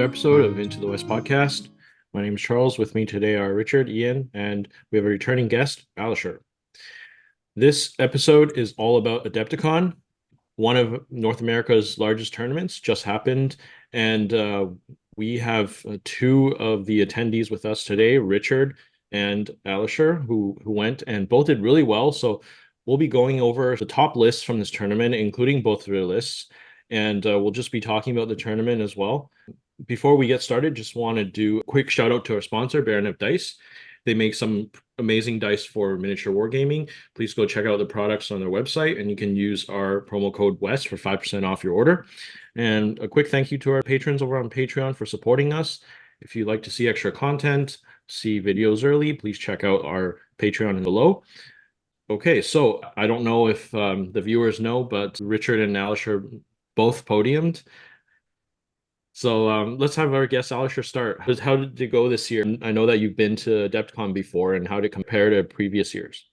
another episode of Into the West podcast. My name is Charles. With me today are Richard, Ian, and we have a returning guest, Alisher. This episode is all about AdeptiCon. One of North America's largest tournaments just happened, and we have two of the attendees with us today, Richard and Alisher, who went and both did really well. So we'll be going over the top lists from this tournament, including both of their lists, and we'll just be talking about the tournament as well. Before we get started, just want to do a quick shout out to our sponsor, Baronet Dice. They make some amazing dice for miniature wargaming. Please go check out the products on their website, and you can use our promo code WEST for 5% off your order. And a quick thank you to our patrons over on Patreon for supporting us. If you'd like to see extra content, see videos early, please check out our Patreon below. Okay, so I don't know if the viewers know, but Richard and Alisher both podiumed. So let's have our guest Alisher start. How did it go this year? I know that you've been to AdeptiCon before, and how did it compare to previous years?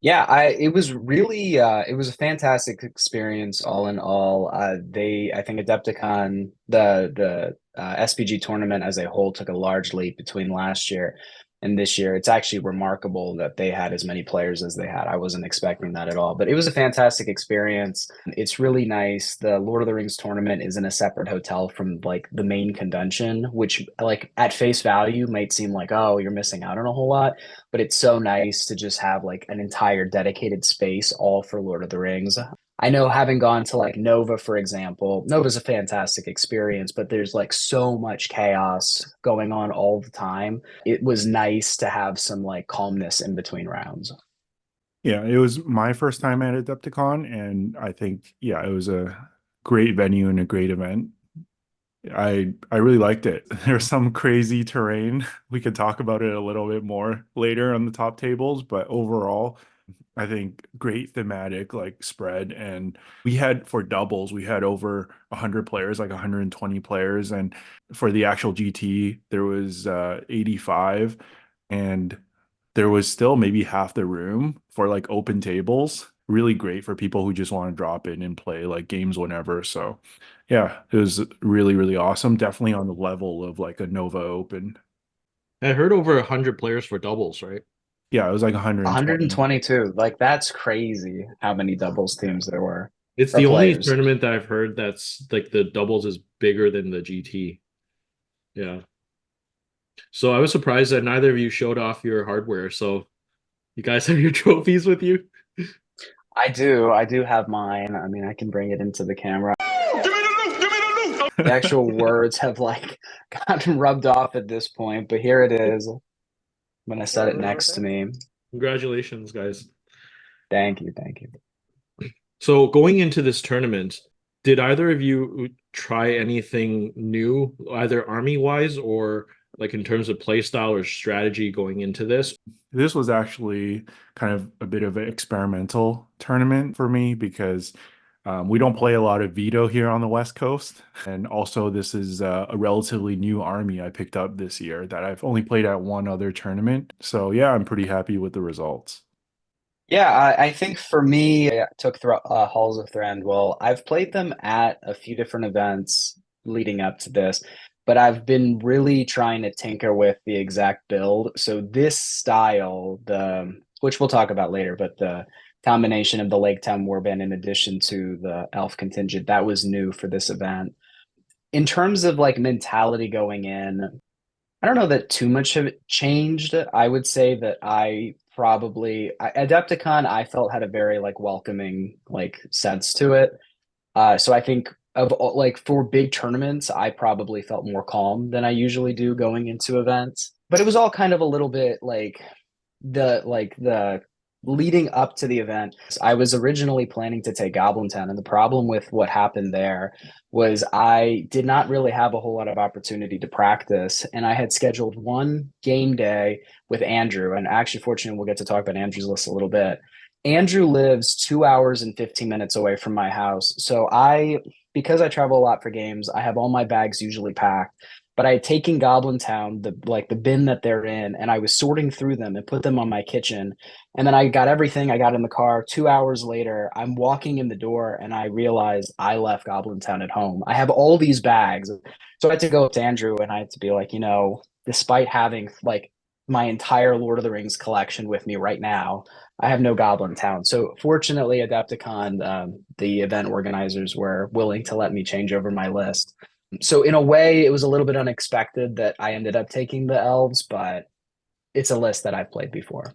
Yeah, it was really it was a fantastic experience all in all. I think Adepticon, the SPG tournament as a whole took a large leap between last year and this year. It's actually remarkable that they had as many players as they had. I wasn't expecting that at all, but it was a fantastic experience. It's really nice. The Lord of the Rings tournament is in a separate hotel from like the main convention, which like at face value might seem like, oh, you're missing out on a whole lot, but it's so nice to just have like an entire dedicated space all for Lord of the Rings. I know having gone to like Nova, for example, Nova's a fantastic experience, but there's like so much chaos going on all the time. It was nice to have some like calmness in between rounds. Yeah, it was my first time at Adepticon, and I think, yeah, it was a great venue and a great event. I really liked it. There's some crazy terrain. We could talk about it a little bit more later on the top tables, but overall, I think great thematic like spread. And we had for doubles, we had over 100 players, like 120 players, and for the actual GT, there was 85, and there was still maybe half the room for like open tables. Really great for people who just want to drop in and play like games whenever. So yeah, it was really, really awesome. Definitely on the level of like a Nova Open. I heard over 100 players for doubles, right? Yeah, it was like 120. 122. Like that's crazy how many doubles Yeah. teams there were It's or the only players. tournament that I've heard that's like the doubles is bigger than the GT. Yeah. So I was surprised that neither of you showed off your hardware. So you guys have your trophies with you? I do. I do have mine. I mean, I can bring it into the camera. The actual words have like gotten rubbed off at this point, but here it is. I'm gonna set it next to me. Congratulations, guys. Thank you, thank you. So going into this tournament, did either of you try anything new, either army wise or like in terms of play style or strategy going into this? This was actually kind of a bit of an experimental tournament for me because we don't play a lot of Veto here on the West Coast. And also, this is a relatively new army I picked up this year that I've only played at one other tournament. So, yeah, I'm pretty happy with the results. Yeah, I think for me, I took Halls of Thranduil. I've played them at a few different events leading up to this, but I've been really trying to tinker with the exact build. So this style, the which we'll talk about later, but the combination of the Lake Town Warband in addition to the Elf contingent, that was new for this event. In terms of like mentality going in, I don't know that too much of it changed. I would say that Adepticon I felt had a very like welcoming like sense to it. So I think like for big tournaments, I probably felt more calm than I usually do going into events. But it was all kind of a little bit like the leading up to the event. I was originally planning to take Goblin Town, and the problem with what happened there was I did not really have a whole lot of opportunity to practice, and I had scheduled one game day with Andrew, and actually, fortunately, we'll get to talk about Andrew's list a little bit. Andrew lives 2 hours and 15 minutes away from my house. So because I travel a lot for games, I have all my bags usually packed. but I had taken Goblin Town, the bin that they're in, and I was sorting through them and put them on my kitchen. And then I got everything. I got in the car. 2 hours later, I'm walking in the door and I realized I left Goblin Town at home. I have all these bags. So I had to go up to Andrew and I had to be like, despite having like my entire Lord of the Rings collection with me right now, I have no Goblin Town. So fortunately, Adepticon, the event organizers were willing to let me change over my list. So in a way, it was a little bit unexpected that I ended up taking the elves, but it's a list that I've played before.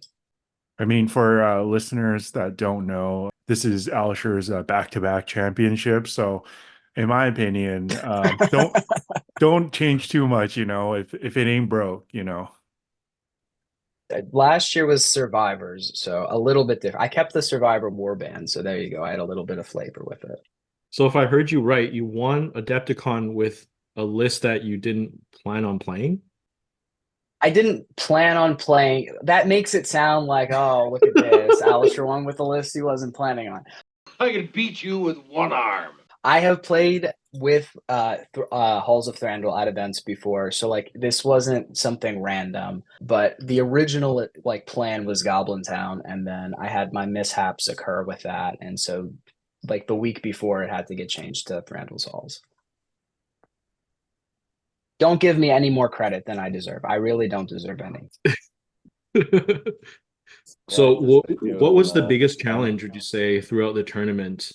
I mean, for listeners that don't know, this is Alisher's back-to-back championship. So, in my opinion, don't change too much. If it ain't broke. Last year was Survivors, so a little bit different. I kept the Survivor warband, so there you go. I had a little bit of flavor with it. So if I heard you right, you won Adepticon with a list that you didn't plan on playing? I didn't plan on playing. That makes it sound like, oh, look at this. Alisher won with a list he wasn't planning on. I can beat you with one arm. I have played with Halls of Thranduil at events before, so like this wasn't something random. But the original like plan was Goblin Town, and then I had my mishaps occur with that, and so like the week before it had to get changed to Thranduil's Halls. Don't give me any more credit than I deserve. I really don't deserve any. So Yeah, what was the biggest Goblin challenge, would you Town. say, throughout the tournament?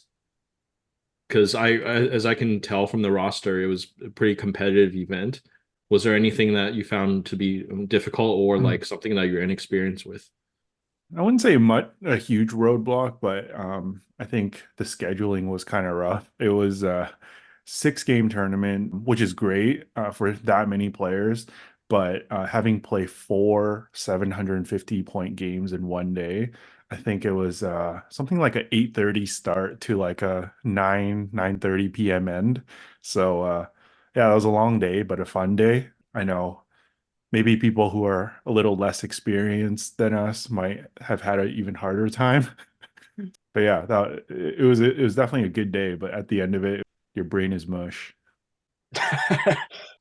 Because as I can tell from the roster, it was a pretty competitive event. Was there anything that you found to be difficult or like something that you're inexperienced with? I wouldn't say a huge roadblock, but I think the scheduling was kind of rough. It was a 6-game tournament, which is great for that many players, but having play 4 750-point games in one day, I think it was something like a 8:30 start to like a 9:30 p.m. end. So yeah, it was a long day, but a fun day. I know maybe people who are a little less experienced than us might have had an even harder time. But yeah, it was definitely a good day. But at the end of it, your brain is mush.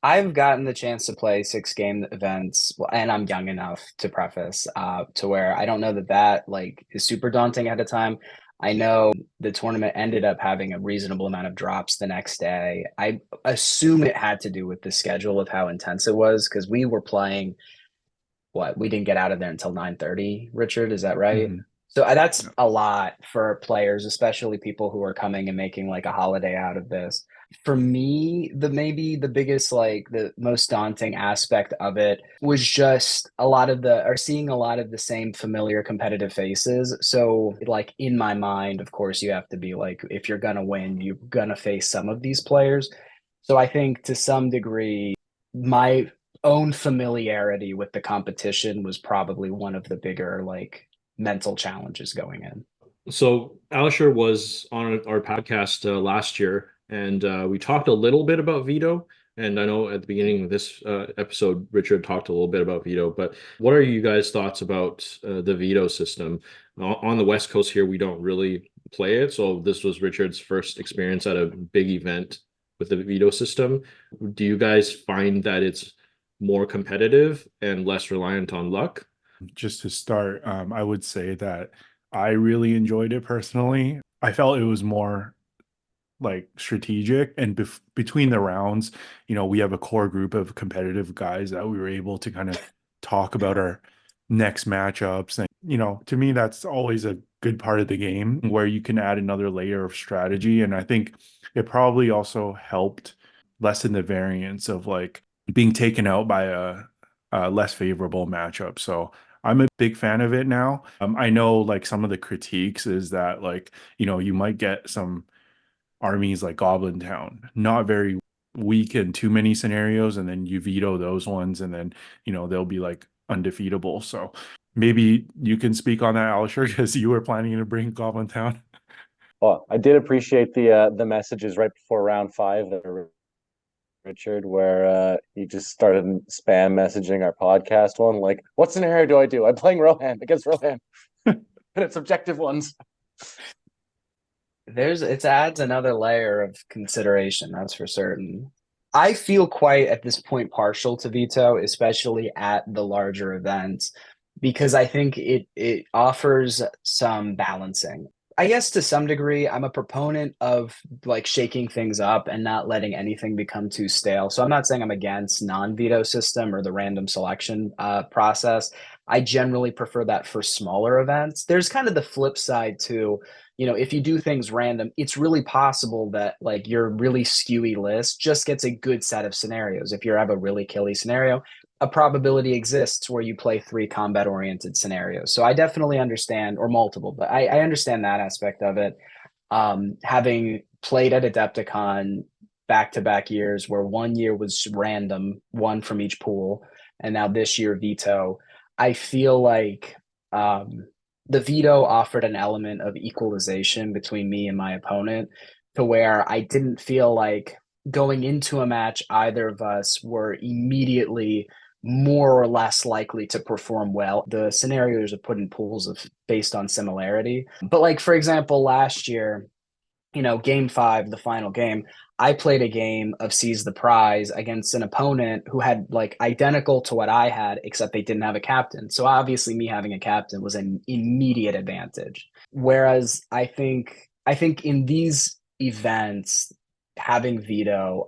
I've gotten the chance to play 6-game events, and I'm young enough to preface to where I don't know that like is super daunting at a time. I know the tournament ended up having a reasonable amount of drops the next day. I assume it had to do with the schedule of how intense it was because we were playing we didn't get out of there until 9:30. Richard, is that right? Mhm. So that's a lot for players, especially people who are coming and making like a holiday out of this. For me, maybe the biggest, like the most daunting aspect of it was just seeing a lot of the same familiar competitive faces. So like in my mind, of course, you have to be like, if you're gonna win, you're gonna face some of these players. So I think to some degree, my own familiarity with the competition was probably one of the bigger like mental challenges going in. So Alisher was on our podcast last year, and we talked a little bit about veto. And I know at the beginning of this episode, Richard talked a little bit about veto. But what are you guys' thoughts about the veto system? On the West Coast here, we don't really play it. So this was Richard's first experience at a big event with the veto system. Do you guys find that it's more competitive and less reliant on luck? Just to start, I would say that I really enjoyed it personally. I felt it was more like strategic and between the rounds, we have a core group of competitive guys that we were able to kind of talk about our next matchups. And, to me, that's always a good part of the game where you can add another layer of strategy. And I think it probably also helped lessen the variance of like being taken out by a less favorable matchup. So I'm a big fan of it now. I know like some of the critiques is that like, you might get some armies like Goblin Town, not very weak in too many scenarios, and then you veto those ones, and then they'll be like undefeatable. So maybe you can speak on that, Alisher, because you were planning to bring Goblin Town. Well, I did appreciate the messages right before round 5 there, Richard, where he just started spam messaging our podcast one. Like, what scenario do I do? I'm playing Rohan against Rohan. And it's objective ones. It adds another layer of consideration, that's for certain. I feel quite at this point partial to veto, especially at the larger events, because I think it offers some balancing. I guess to some degree, I'm a proponent of like shaking things up and not letting anything become too stale. So I'm not saying I'm against non-veto system or the random selection process. I generally prefer that for smaller events. There's kind of the flip side too. If you do things random, it's really possible that like your really skewy list just gets a good set of scenarios. If you have a really killy scenario, a probability exists where you play 3 combat oriented scenarios. So I definitely understand, or multiple, but I understand that aspect of it. Having played at Adepticon back to back years where one year was random, one from each pool, and now this year veto, I feel like the veto offered an element of equalization between me and my opponent to where I didn't feel like going into a match, either of us were immediately more or less likely to perform well. The scenarios are put in pools of based on similarity. But like for example, last year, game 5, the final game, I played a game of Seize the Prize against an opponent who had like identical to what I had, except they didn't have a captain. So obviously me having a captain was an immediate advantage. Whereas I think in these events, having veto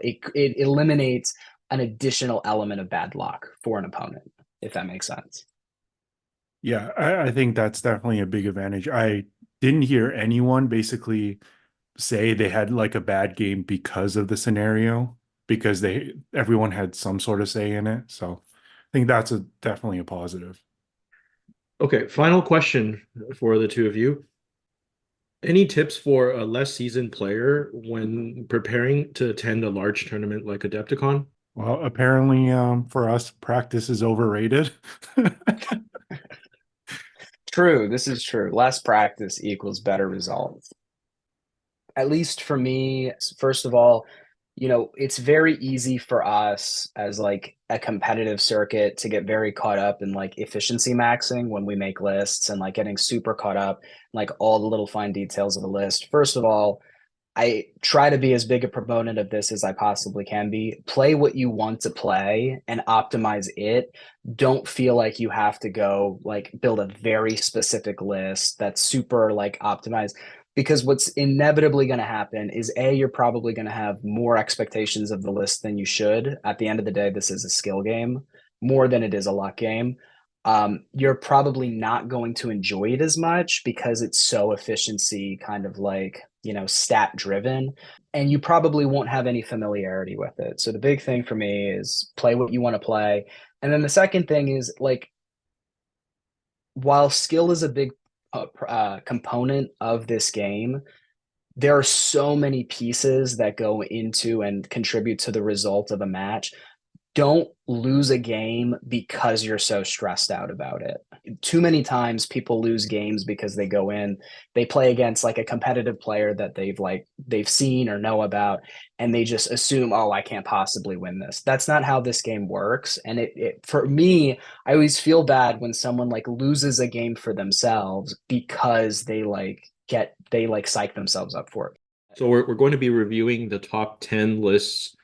it eliminates an additional element of bad luck for an opponent, if that makes sense. Yeah, I think that's definitely a big advantage. I didn't hear anyone basically say they had like a bad game because of the scenario, because everyone had some sort of say in it. So I think that's definitely a positive. Okay, final question for the two of you. Any tips for a less seasoned player when preparing to attend a large tournament like Adepticon? Well, apparently, for us, practice is overrated. True, this is true. Less practice equals better results. At least for me, first of all, it's very easy for us as like a competitive circuit to get very caught up in like efficiency maxing when we make lists and like getting super caught up in, like all the little fine details of a list. First of all, I try to be as big a proponent of this as I possibly can be. Play what you want to play and optimize it. Don't feel like you have to go like build a very specific list that's super like optimized, because what's inevitably going to happen is you're probably going to have more expectations of the list than you should. At the end of the day, this is a skill game more than it is a luck game. You're probably not going to enjoy it as much because it's so efficiency kind of like, stat driven, and you probably won't have any familiarity with it. So the big thing for me is play what you want to play. And then the second thing is like, while skill is a big component of this game, there are so many pieces that go into and contribute to the result of a match. Don't lose a game because you're so stressed out about it. Too many times people lose games because they go in, they play against like a competitive player that they've seen or know about, and they just assume, oh, I can't possibly win this. That's not how this game works. And it for me, I always feel bad when someone like loses a game for themselves because they psych themselves up for it. So we're going to be reviewing the top 10 lists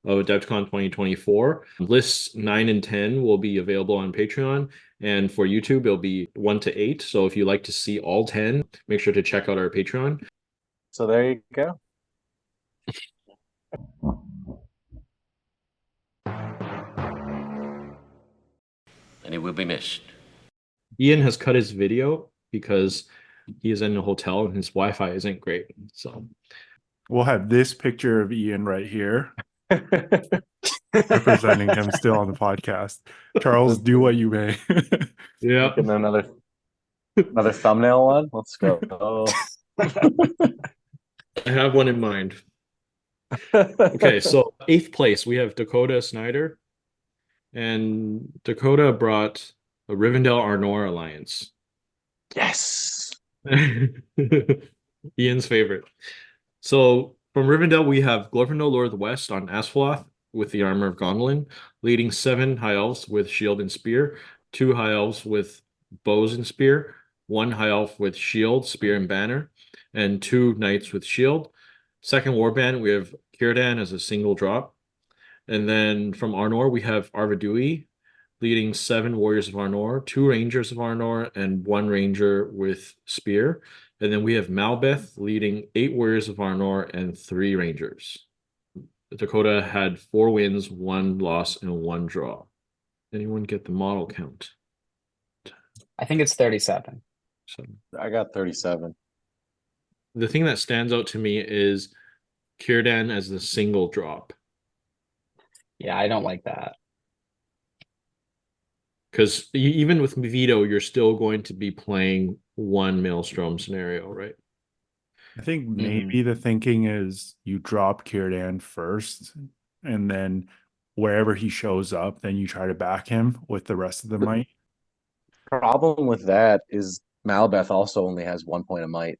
of AdeptiCon 2024. Lists 9 and 10 will be available on Patreon, and for YouTube, it'll be 1 to 8. So if you like to see all 10, make sure to check out our Patreon. So there you go. And he will be missed. Ian has cut his video because he is in a hotel and his Wi-Fi isn't great. So We'll have this picture of Ian right here, representing him still on the podcast. Charles, do what you may. yeah, Getting another thumbnail one. Let's go. I have one in mind. Okay, so 8th place, we have Dakota Snyder. And Dakota brought a Rivendell Arnor alliance. Yes. Ian's favorite. So from Rivendell, we have Glorfindel Lord of the West on Asphaleth with the armor of Gondolin, leading 7 high elves with shield and spear, 2 high elves with bows and spear, 1 high elf with shield, spear, and banner, and 2 knights with shield. Second warband, we have Círdan as a single drop. And then from Arnor, we have Arvidui leading 7 Warriors of Arnor, 2 Rangers of Arnor, and 1 Ranger with Spear. And then we have Malbeth leading 8 Warriors of Arnor and 3 Rangers. Dakota had 4 wins, 1 loss, and 1 draw. Anyone get the model count? I think it's 37. So I got 37. the thing that stands out to me is Círdan as the single drop. Yeah, I don't like that. Because even with Veto, you're still going to be playing 1 Maelstrom scenario, right? I think maybe the thinking is you drop Círdan first, and then wherever he shows up, then you try to back him with the rest of the might. Problem with that is Malbeth also only has 1 point of might.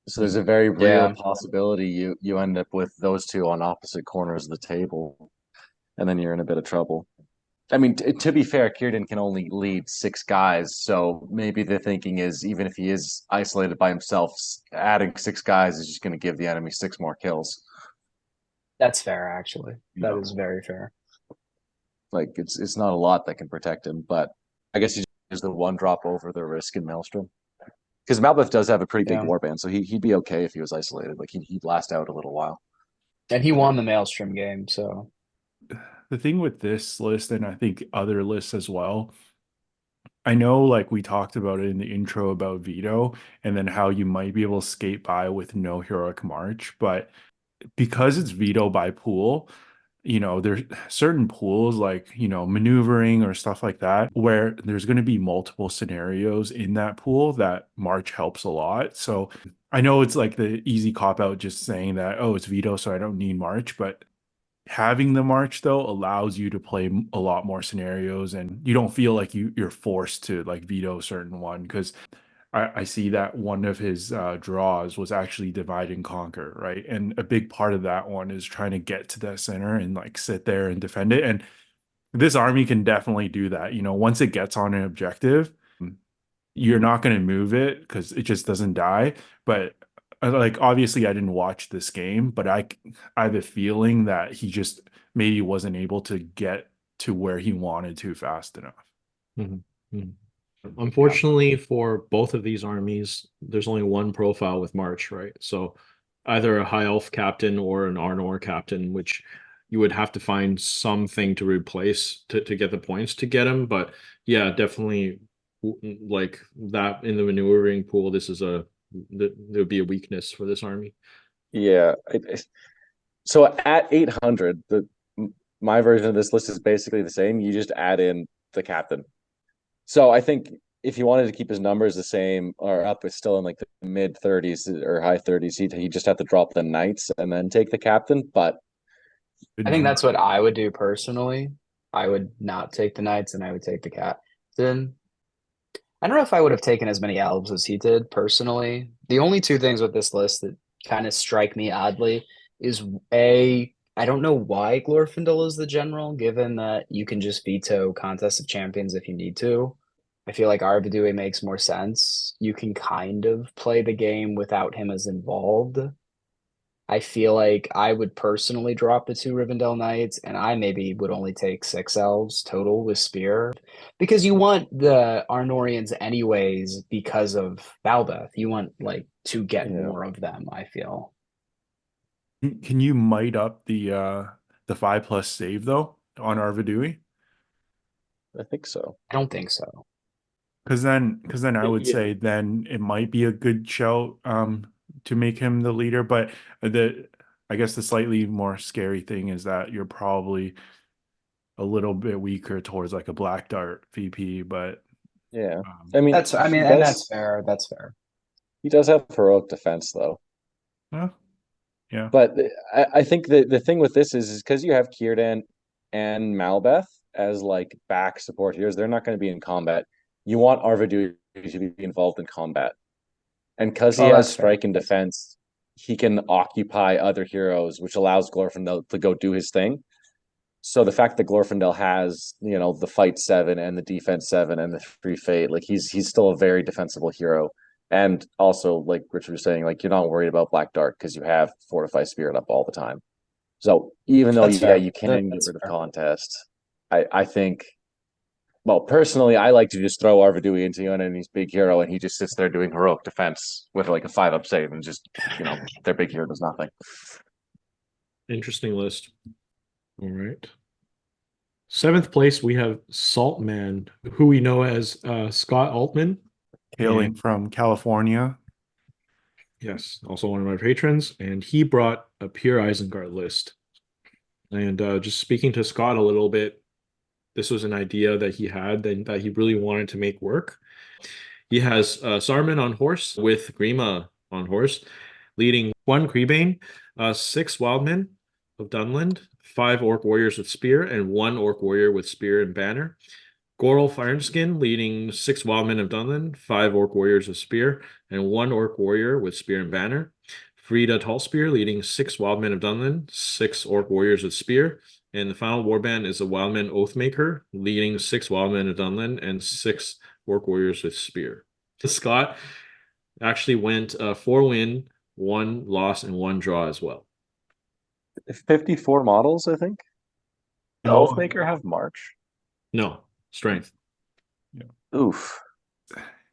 So there's a very real Yeah. possibility you end up with those two on opposite corners of the table, and then you're in a bit of trouble. I mean, to be fair, Círdan can only lead 6 guys, so maybe the thinking is even if he is isolated by himself, adding 6 guys is just going to give the enemy 6 more kills. That's fair, actually. That Yeah. is very fair. Like it's not a lot that can protect him, but I guess he is the 1 drop over the risk in Maelstrom. Because Malbeth does have a pretty big Yeah. warband, so he'd be okay if he was isolated. Like he'd last out a little while. And he won the Maelstrom game, so The thing with this list, and I think other lists as well, I know like we talked about it in the intro about Veto and then how you might be able to skate by with no heroic march, but because it's Veto by pool, there's certain pools like, maneuvering or stuff like that, where there's going to be multiple scenarios in that pool that March helps a lot. So I know it's like the easy cop out just saying that, oh, it's Veto, so I don't need March, but having the March though allows you to play a lot more scenarios, and you don't feel like you're forced to like veto a certain one, because I see that one of his draws was actually divide and conquer, right? And a big part of that one is trying to get to that center and like sit there and defend it. And this army can definitely do that. Once it gets on an objective, you're not going to move it because it just doesn't die. But like obviously I didn't watch this game, but I have a feeling that he just maybe wasn't able to get to where he wanted to fast enough. Unfortunately, for both of these armies, there's only 1 profile with March, right? So either a High Elf captain or an Arnor captain, which you would have to find something to replace to get the points to get him. But yeah, definitely like that in the maneuvering pool, there would be a weakness for this army. Yeah. So at 800, my version of this list is basically the same. You just add in the captain. So I think if he wanted to keep his numbers the same or up, it's still in like the mid 30s or high 30s. He just have to drop the knights and then take the captain. But I think that's what I would do personally. I would not take the knights and I would take the captain. I don't know if I would have taken as many elves as he did personally. The only 2 things with this list that kind of strike me oddly is I don't know why Glorfindel is the general, given that you can just veto Contest of Champions if you need to. I feel like Arvidue makes more sense. You can kind of play the game without him as involved. I feel like I would personally drop the 2 Rivendell Knights, and I maybe would only take 6 elves total with Spear. Because you want the Arnorians anyways because of Balbeth. You want like to get more of them, I feel. Can you might up the 5+ save though on Arvidui? I think so. I don't think so. Because then I would say then it might be a good shout to make him the leader. But I guess the slightly more scary thing is that you're probably a little bit weaker towards like a Black Dart VP. But yeah, I mean that's fair. That's fair. He does have heroic defense though. Yeah. But I think the thing with this is because you have Círdan and Malbeth as like back support heroes, they're not going to be in combat. You want Arvidue to be involved in combat. And because he has strike and defense, he can occupy other heroes, which allows Glorfindel to go do his thing. So the fact that Glorfindel has, the fight 7 and the defense 7 and the 3 fate, like he's still a very defensible hero. And also, like Richard was saying, like you're not worried about Black Dart because you have Fortify Spirit up all the time. So even though, That's yeah, fair. you can get That's rid of fair. contest, I think, well, personally, I like to just throw Arvidui into you and he's big hero, and he just sits there doing heroic defense with like a 5-up save, and just, their big hero does nothing. Interesting list. All right. Seventh place, we have Saltman, who we know as Scott Altman. Hailing from California. Yes, also one of my patrons, and he brought a pure Isengard list. And just speaking to Scott a little bit, this was an idea that he had that he really wanted to make work. He has Saruman on horse with Grima on horse, leading 1 Creebane, 6 Wildmen of Dunland, 5 Orc Warriors with Spear, and 1 Orc Warrior with Spear and Banner. Gorolf Ironskin leading 6 Wildmen of Dunland, 5 Orc Warriors with Spear, and 1 Orc Warrior with Spear and Banner. Frida Tallspear leading 6 Wildmen of Dunland, 6 Orc Warriors with Spear, and the final warband is a Wildman Oathmaker leading 6 Wildmen of Dunland and 6 Orc Warriors with Spear. Scott actually went 4 win, 1 loss, and 1 draw as well. 54 models, I think. Does No. Oathmaker have March? No, strength. Oof.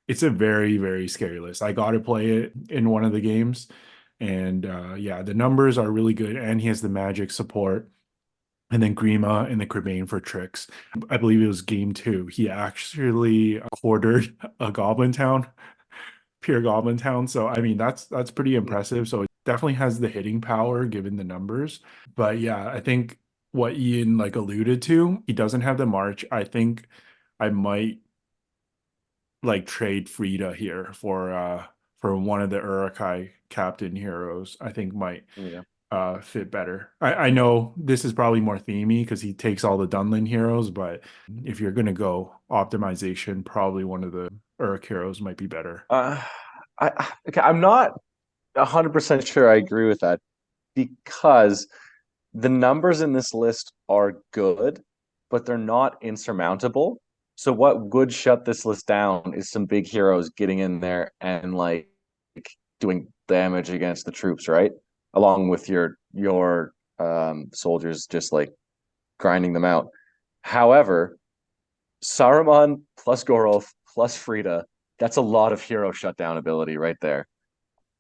It's a very, very scary list. I got to play it in one of the games. And yeah, the numbers are really good. And he has the magic support. And then Grima and the Creebane for tricks. I believe it was game 2. He actually quartered a Goblin Town, pure Goblin Town. So, I mean, that's pretty impressive. So it definitely has the hitting power given the numbers. But yeah, I think what Ian like alluded to, he doesn't have the March. I think I might like trade Frida here for one of the Urukai captain heroes. I think might fit better. I know this is probably more themey because he takes all the Dunlin heroes, but if you're gonna go optimization, probably one of the Uruk heroes might be better. I'm not 100% sure I agree with that, because the numbers in this list are good, but they're not insurmountable. So what would shut this list down is some big heroes getting in there and like doing damage against the troops, right? Along with your soldiers just like grinding them out. However, Saruman plus Gorolf plus Frida, that's a lot of hero shutdown ability right there.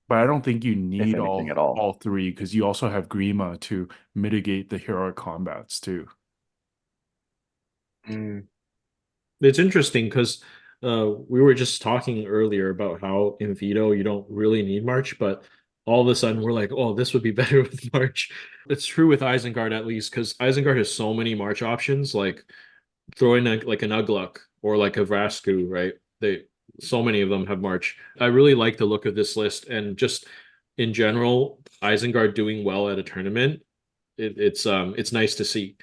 But I don't think you need anything at all. all 3 because you also have Grima to mitigate the heroic combats too. It's interesting because we were just talking earlier about how in Veto you don't really need March, but all of a sudden we're like, oh, this would be better with March. It's true with Isengard at least, because Isengard has so many March options, like throwing like an Ugluk or like a Vrasku, right? So many of them have March. I really like the look of this list, and just in general, Isengard doing well at a tournament. It's nice to see.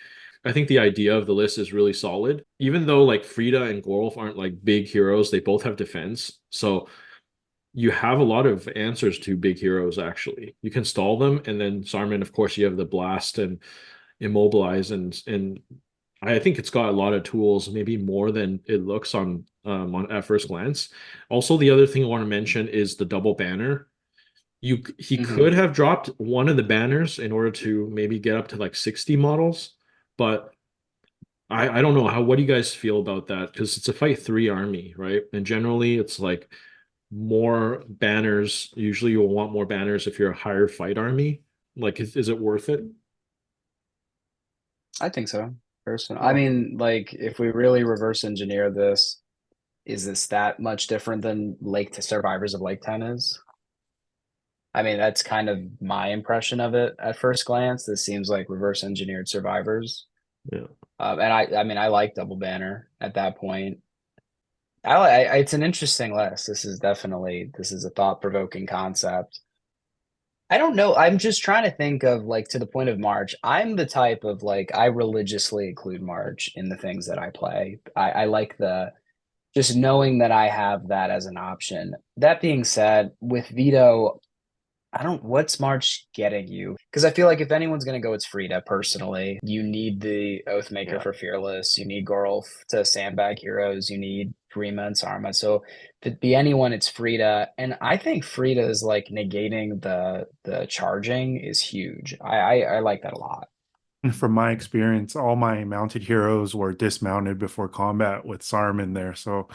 I think the idea of the list is really solid. Even though like Frida and Gorolf aren't like big heroes, they both have defense. So you have a lot of answers to big heroes, actually. You can stall them, and then Saruman, of course, you have the blast and immobilize, and I think it's got a lot of tools, maybe more than it looks on at first glance. Also, the other thing I want to mention is the double banner. He could have dropped one of the banners in order to maybe get up to like 60 models, but I don't know what do you guys feel about that? Because it's a fight 3 army, right? And generally it's like more banners. Usually you'll want more banners if you're a higher fight army. Like, is it worth it? I think so. Personally, I mean, like if we really reverse engineer this, is this that much different than Lake to Survivors of Lake 10 is? I mean, that's kind of my impression of it at first glance. This seems like reverse engineered Survivors. Yeah. And I mean, I like Double Banner at that point. It's an interesting list. This is a thought-provoking concept. I don't know. I'm just trying to think of like to the point of March. I'm the type of like I religiously include March in the things that I play. I like the just knowing that I have that as an option. That being said, with Veto, what's March getting you? Because I feel like if anyone's going to go, it's Frida personally. You need the Oathmaker for Fearless. You need Gorlf to sandbag heroes. You need Rima and Sarma. So if it be anyone, it's Frida. And I think Frida is like negating the charging is huge. I like that a lot. From my experience, all my mounted heroes were dismounted before combat with Sarm in there, so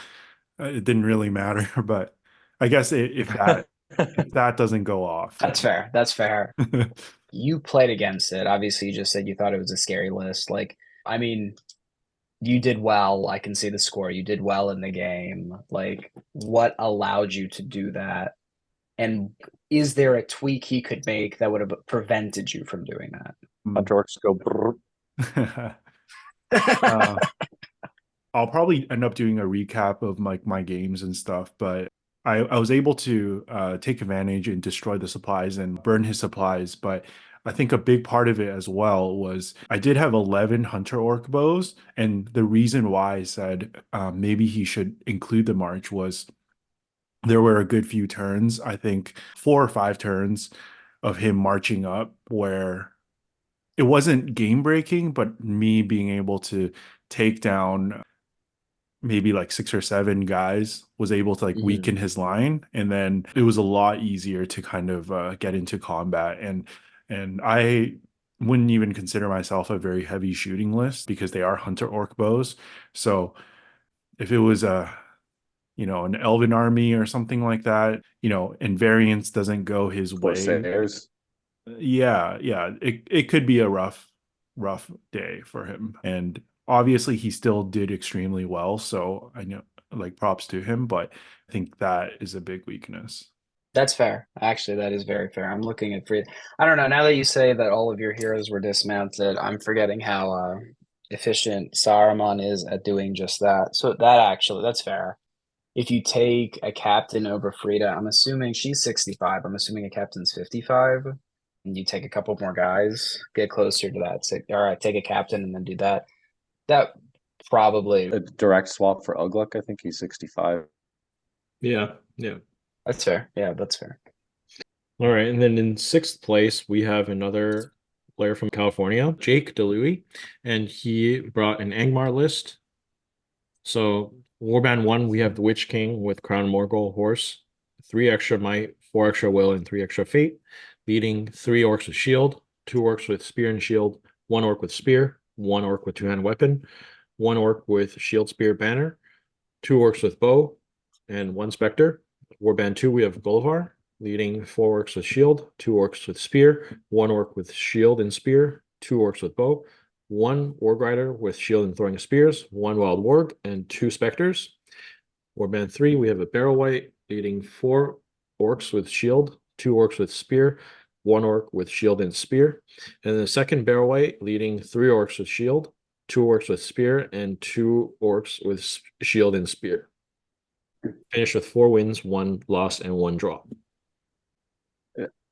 it didn't really matter. But I guess if that doesn't go off, That's fair. That's fair. You played against it. Obviously, you just said you thought it was a scary list. Like, I mean, you did well. I can see the score. You did well in the game. Like, what allowed you to do that? And is there a tweak he could make that would have prevented you from doing that? Hunter orcs go brrr. I'll probably end up doing a recap of like my games and stuff, but I was able to take advantage and destroy the supplies and burn his supplies. But I think a big part of it as well was I did have 11 Hunter Orc bows. And the reason why I said maybe he should include the march was there were a good few turns, I think 4 or 5 turns of him marching up where it wasn't game breaking, but me being able to take down maybe like 6 or 7 guys was able to like weaken his line, and then it was a lot easier to kind of get into combat. And I wouldn't even consider myself a very heavy shooting list because they are Hunter Orc bows. So if it was an Elven army or something like that, and variance doesn't go his way, Corsairs. yeah, it could be a rough day for him. And obviously he still did extremely well, so I know, like, props to him, but I think that is a big weakness. That's fair. Actually, that is very fair. I'm looking at Frida. I don't know. Now that you say that all of your heroes were dismounted, I'm forgetting how efficient Saruman is at doing just that. So that's fair. If you take a captain over Frida, I'm assuming she's 65. I'm assuming a captain's 55. And you take a couple more guys, get closer to that. So, all right, take a captain and then do that. That probably A direct swap for Ugluk. I think he's 65. Yeah. that's fair. Yeah, that's fair. All right, and then in 6th place we have another player from California, Jake DeLuey, and he brought an Angmar list. So Warband 1, we have the Witch King with Crown Morgul horse, 3 extra might, 4 extra will, and 3 extra fate, leading 3 orcs with shield, 2 orcs with spear and shield, 1 orc with spear, 1 orc with 2-hand weapon, 1 orc with shield spear banner, 2 orcs with bow, and 1 specter. Warband 2, we have Gullivar, leading 4 orcs with shield, 2 orcs with spear, 1 orc with shield and spear, 2 orcs with bow, 1 warg rider with shield and throwing spears, 1 wild warg, and 2 specters. Warband 3, we have a barrel white, leading 4 orcs with shield, 2 orcs with spear, 1 orc with shield and spear. And the second barrel white, leading 3 orcs with shield, 2 orcs with spear, and 2 orcs with shield and spear. Finished with 4 wins, 1 loss, and 1 draw.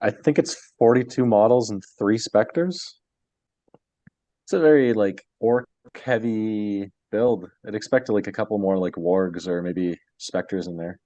I think it's 42 models and 3 specters. It's a very like orc heavy build. I'd expect like a couple more like wargs or maybe specters in there.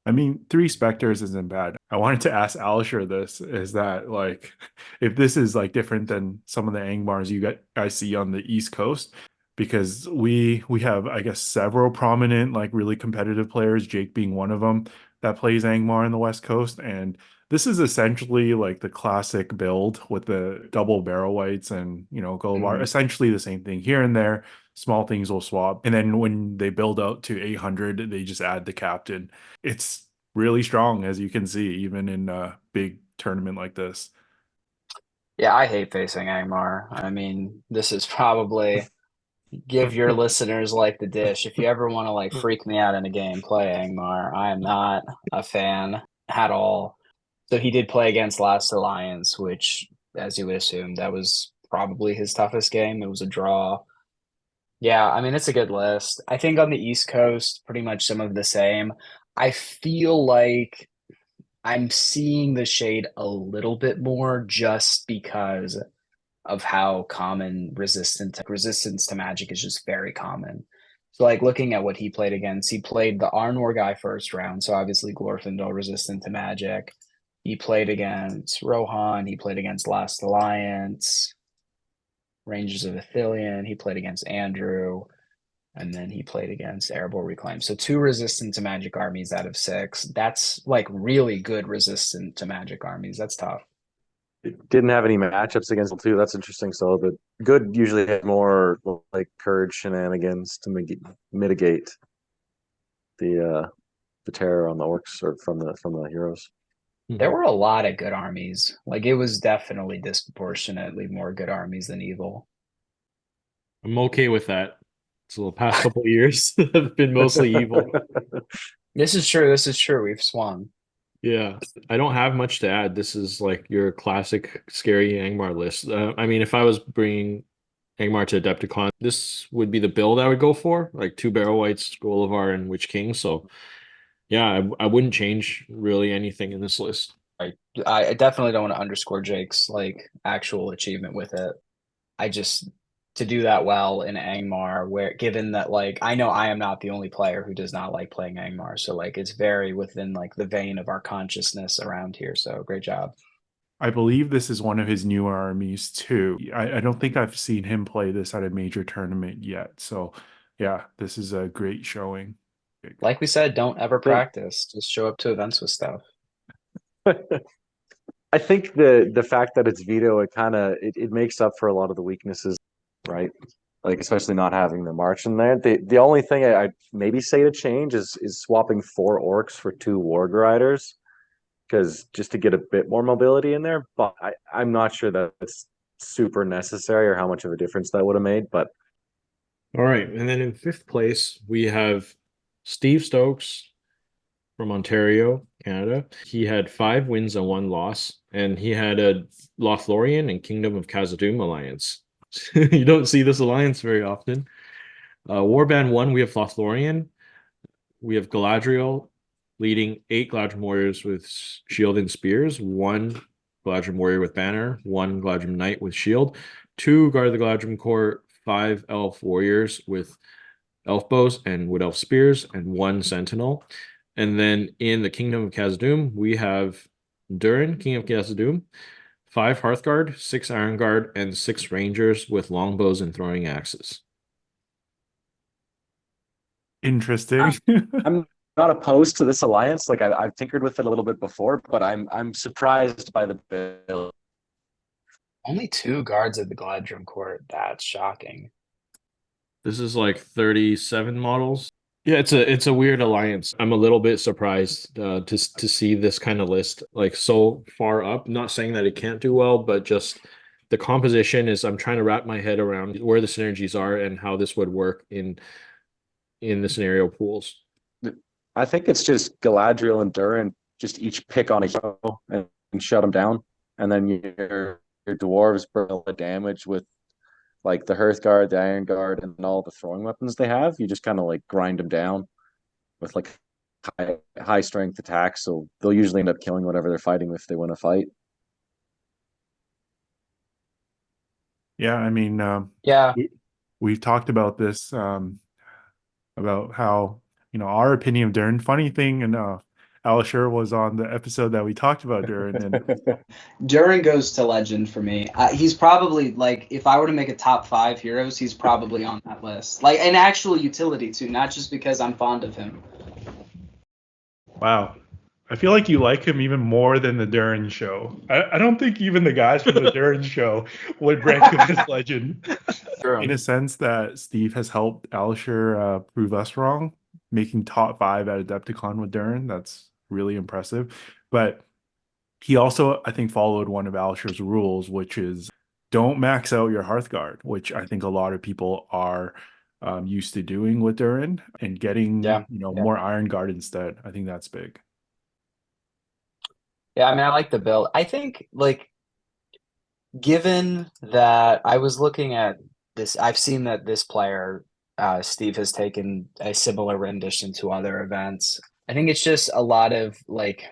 I mean, 3 specters isn't bad. I wanted to ask Alisher this, is that like if this is like different than some of the Angmars guys see on the East Coast, because we have, I guess, several prominent like really competitive players, Jake being one of them, that plays Angmar in the West Coast. And this is essentially like the classic build with the double barrel whites and Gullivar, essentially the same thing. Here and there, small things will swap, and then when they build out to 800, they just add the captain. It's really strong, as you can see, even in a big tournament like this. Yeah, I hate facing Angmar. I mean, this is probably give your listeners like the dish. If you ever want to like freak me out in a game, play Angmar. I am not a fan at all. So he did play against Last Alliance, which, as you would assume, that was probably his toughest game. It was a draw. Yeah, I mean, it's a good list. I think on the East Coast, pretty much some of the same. I feel like I'm seeing the shade a little bit more just because of how common resistance to magic is just very common. So like looking at what he played against, he played the Arnor guy first round, so obviously Glorfindel resistant to magic. He played against Rohan. He played against Last Alliance, Rangers of Ithilien. He played against Andrew. And then he played against Erebor Reclaim. So 2 resistant to magic armies out of 6. That's like really good resistant to magic armies. That's tough. It didn't have any matchups against them too. That's interesting. So the good usually have more like courage shenanigans to mitigate the terror on the orcs or from the heroes. There were a lot of good armies. Like it was definitely disproportionately more good armies than evil. I'm okay with that. So the past couple of years have been mostly evil. This is true. This is true. We've swung. Yeah, I don't have much to add. This is like your classic scary Angmar list. I mean, if I was bringing Angmar to Adepticon, this would be the build I would go for, like 2 Barrow Wights, Golivar, and Witch King. So yeah, I wouldn't change really anything in this list. I definitely don't want to underscore Jake's like actual achievement with it. I just to do that well in Angmar, where given that like I know I am not the only player who does not like playing Angmar, so like it's very within like the vein of our consciousness around here. So great job. I believe this is one of his newer armies too. I don't think I've seen him play this at a major tournament yet. So yeah, this is a great showing. Like we said, don't ever practice. Just show up to events with stuff. I think the fact that it's veto, it makes up for a lot of the weaknesses, right? Like especially not having the march in there. The only thing I'd maybe say to change is swapping 4 orcs for 2 warg riders, because just to get a bit more mobility in there. But I'm not sure that it's super necessary or how much of a difference that would have made. But All right, and then in 5th place we have Steve Stokes from Ontario, Canada. He had 5 wins and 1 loss, and he had a Lothlorien and Kingdom of Khazad-dûm alliance. You don't see this alliance very often. Warband 1, we have Lothlorien. We have Galadriel leading 8 Galadrim warriors with shield and spears, 1 Galadrim warrior with banner, 1 Galadrim knight with shield, 2 guard the Galadrim Corps, 5 elf warriors with elf bows and wood elf spears, and 1 sentinel. And then in the Kingdom of Khazad-dûm, we have Durin, King of Khazad-dûm, 5 Hearthguard, 6 Iron Guard, and 6 Rangers with longbows and throwing axes. Interesting. I'm not opposed to this alliance. Like I've tinkered with it a little bit before, but I'm surprised by the build. Only 2 guards of the Galadrim Court. That's shocking. This is like 37 models. Yeah, it's a weird alliance. I'm a little bit surprised to see this kind of list like so far up. Not saying that it can't do well, but just the composition is I'm trying to wrap my head around where the synergies are and how this would work in the scenario pools. I think it's just Galadriel and Durin just each pick on a hero and shut them down, and then your dwarves burn the damage with like the Hearthguard, the Iron Guard, and all the throwing weapons they have. You just kind of like grind them down with like high strength attacks, so they'll usually end up killing whatever they're fighting if they win a fight. Yeah, I mean, Yeah. we've talked about this, about how, our opinion of Durin. Funny thing, and Alisher was on the episode that we talked about Durin, and Durin goes to legend for me. He's probably like, if I were to make a top 5 heroes, he's probably on that list. Like an actual utility too, not just because I'm fond of him. wow. I feel like you like him even more than the Durin show. I don't think even the guys from the Durin show would rank him as legend. True. In a sense that Steve has helped Alisher prove us wrong, making top 5 at Adepticon with Durin. That's really impressive. But he also, I think, followed one of Alisher's rules, which is don't max out your Hearthguard, which I think a lot of people are used to doing with Durin, and getting more Iron Guard instead. I think that's big. Yeah, I mean, I like the build. I think, like, given that I was looking at this, I've seen that this player, Steve, has taken a similar rendition to other events. I think it's just a lot of, like,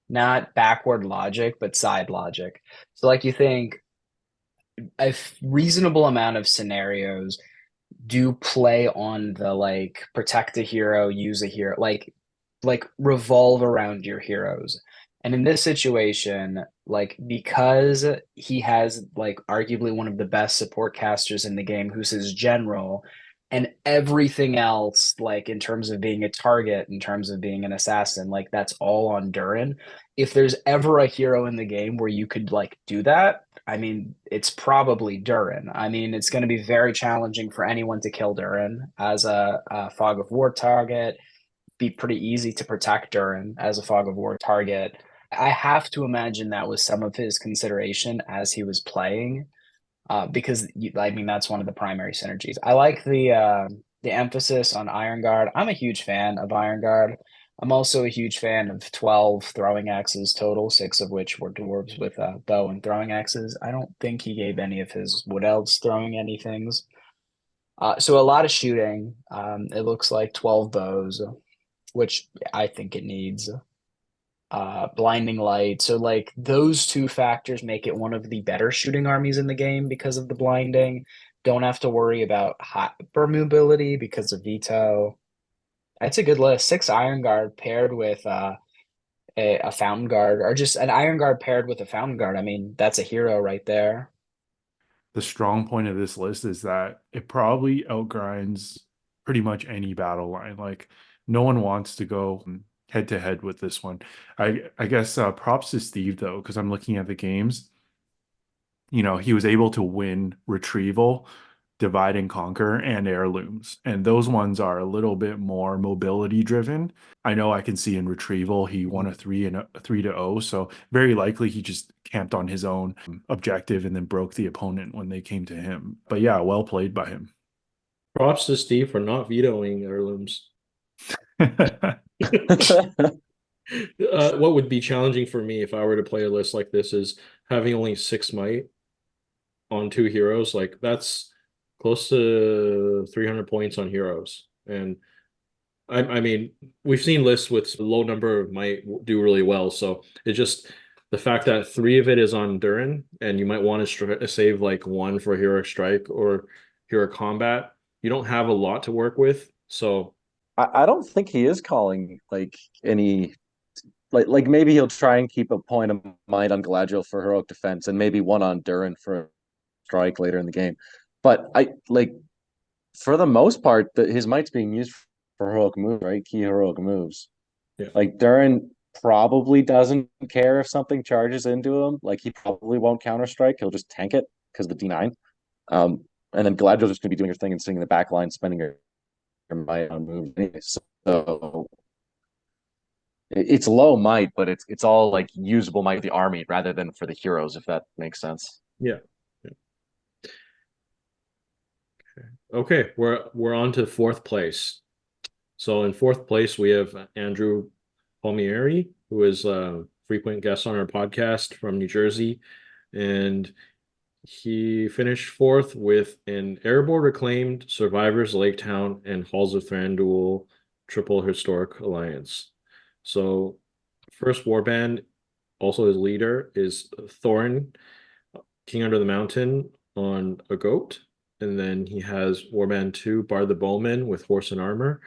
not backward logic, but side logic. So, like, you think a reasonable amount of scenarios do play on the, like, protect a hero, use a hero, like revolve around your heroes. And in this situation, like because he has like arguably one of the best support casters in the game, who's his general, and everything else, like in terms of being a target, in terms of being an assassin, like that's all on Durin. If there's ever a hero in the game where you could like do that, I mean, it's probably Durin. I mean, it's going to be very challenging for anyone to kill Durin as a fog of war target. Be pretty easy to protect Durin as a fog of war target. I have to imagine that was some of his consideration as he was playing, because I mean that's one of the primary synergies. I like the emphasis on Iron Guard. I'm a huge fan of Iron Guard. I'm also a huge fan of 12 throwing axes total, 6 of which were dwarves with bow and throwing axes. I don't think he gave any of his wood elves throwing anythings. So a lot of shooting. It looks like 12 bows, which I think it needs. Blinding light. So like those two factors make it one of the better shooting armies in the game because of the blinding. Don't have to worry about hyper mobility because of veto. That's a good list. 6 Iron Guard paired with a Fountain Guard, or just an Iron Guard paired with a Fountain Guard. I mean, that's a hero right there. The strong point of this list is that it probably outgrinds pretty much any battle line. Like no one wants to go head to head with this one. I guess props to Steve though, because I'm looking at the games. You know, he was able to win retrieval, divide and conquer, and heirlooms, and those ones are a little bit more mobility driven. I know I can see in retrieval he won a 3-0, so very likely he just camped on his own objective and then broke the opponent when they came to him. But yeah, well played by him. Props to Steve for not vetoing heirlooms. What would be challenging for me if I were to play a list like this is having only 6 might on 2 heroes. Like that's close to 300 points on heroes. And I mean, we've seen lists with low number of might do really well. So it's just the fact that 3 of it is on Durin, and you might want to save like 1 for heroic strike or heroic combat. You don't have a lot to work with. So I don't think he is calling like any like maybe he'll try and keep a point of might on Galadriel for heroic defense and maybe 1 on Durin for strike later in the game. But I like for the most part that his might's being used for heroic moves, right? Key heroic moves. yeah. Like Durin probably doesn't care if something charges into him. Like he probably won't counter strike. He'll just tank it because of the D9. And then Galadriel's just gonna be doing her thing and sitting in the back line, spending her might on moves. So it's low might, but it's all like usable might of the army rather than for the heroes, if that makes sense. Yeah. Okay, we're on to 4th place. So in 4th place we have Andrew Palmieri, who is a frequent guest on our podcast from New Jersey, and he finished 4th with an airborne reclaimed Survivors Lake Town and Halls of Thranduil triple historic alliance. So first warband, also his leader is Thorin, King Under the Mountain on a goat. And then he has Warband 2, Bard the Bowman with horse and armor.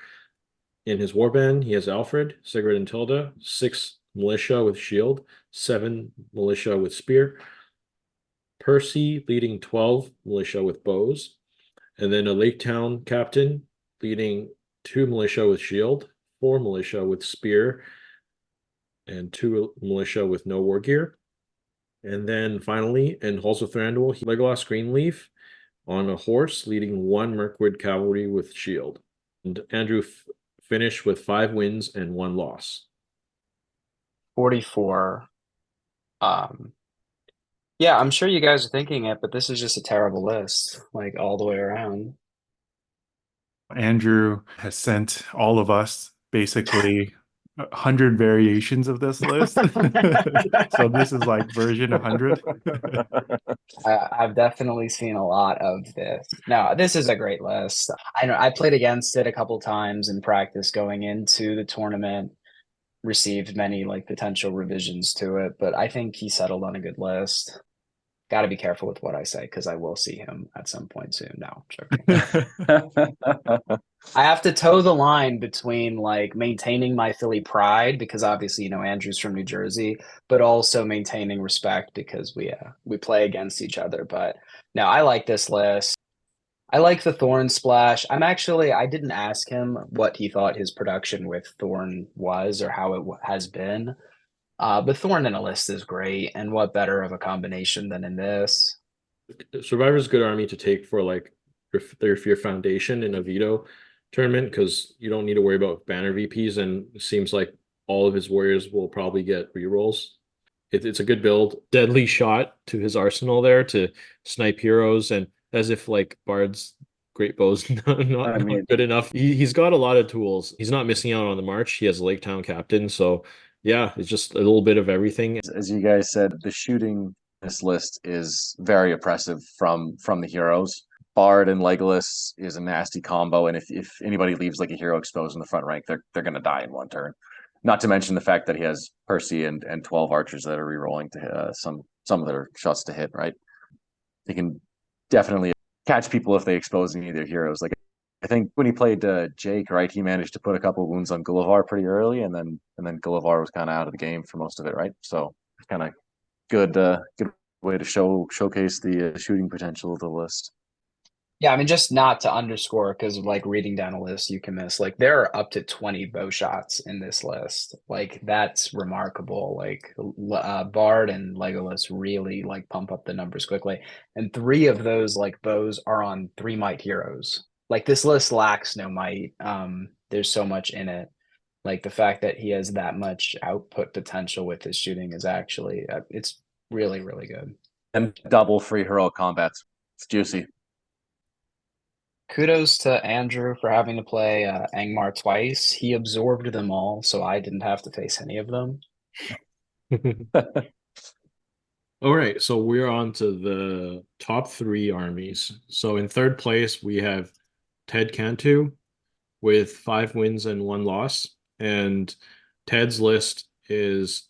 In his warband, he has Alfred, Sigrid, and Tilda, 6 militia with shield, 7 militia with spear. Percy leading 12 militia with bows. And then a Lake Town captain leading 2 militia with shield, 4 militia with spear, and 2 militia with no war gear. And then finally, in Halls of Thranduil, Legolas Greenleaf on a horse, leading 1 Mirkwood cavalry with shield. And Andrew finished with 5 wins and 1 loss. 44. Yeah, I'm sure you guys are thinking it, but this is just a terrible list, like all the way around. Andrew has sent all of us basically 100 variations of this list. So this is like version 100. I've definitely seen a lot of this. No, this is a great list. I know I played against it a couple times in practice going into the tournament, received many like potential revisions to it, but I think he settled on a good list. Got to be careful with what I say because I will see him at some point soon. No, joking. I have to toe the line between like maintaining my Philly pride because obviously, Andrew's from New Jersey, but also maintaining respect because we play against each other. But no, I like this list. I like the Thorn Splash. I didn't ask him what he thought his production with Thorn was or how it has been. But Thorn in a list is great. And what better of a combination than in this? Survivor's a good army to take for like your foundation in a veto tournament because you don't need to worry about banner VPs, and it seems like all of his warriors will probably get rerolls. It's a good build. Deadly shot to his arsenal there to snipe heroes, and as if like Bard's great bow's not good enough. He's got a lot of tools. He's not missing out on the march. He has a Lake Town captain, so yeah, it's just a little bit of everything. As you guys said, the shooting this list is very oppressive from the heroes. Bard and Legolas is a nasty combo, and if anybody leaves like a hero exposed in the front rank, they're gonna die in one turn. Not to mention the fact that he has Percy and 12 archers that are rerolling to some of their shots to hit, right? He can definitely catch people if they expose any of their heroes. Like I think when he played Jake, right, he managed to put a couple of wounds on Gullivar pretty early, and then Gullivar was kind of out of the game for most of it, right? So kind of good way to showcase the shooting potential of the list. Yeah, I mean, just not to underscore, because like reading down a list, you can miss. Like there are up to 20 bow shots in this list. Like that's remarkable. Like Bard and Legolas really like pump up the numbers quickly, and 3 of those like bows are on 3 might heroes. Like this list lacks no might. There's so much in it. Like the fact that he has that much output potential with his shooting is actually it's really really good. And double free heroic combats. It's juicy. Kudos to Andrew for having to play Angmar twice. He absorbed them all, so I didn't have to face any of them. All right, so we're on to the top 3 armies. So in third place, we have Ted Cantu with 5 wins and 1 loss. And Ted's list is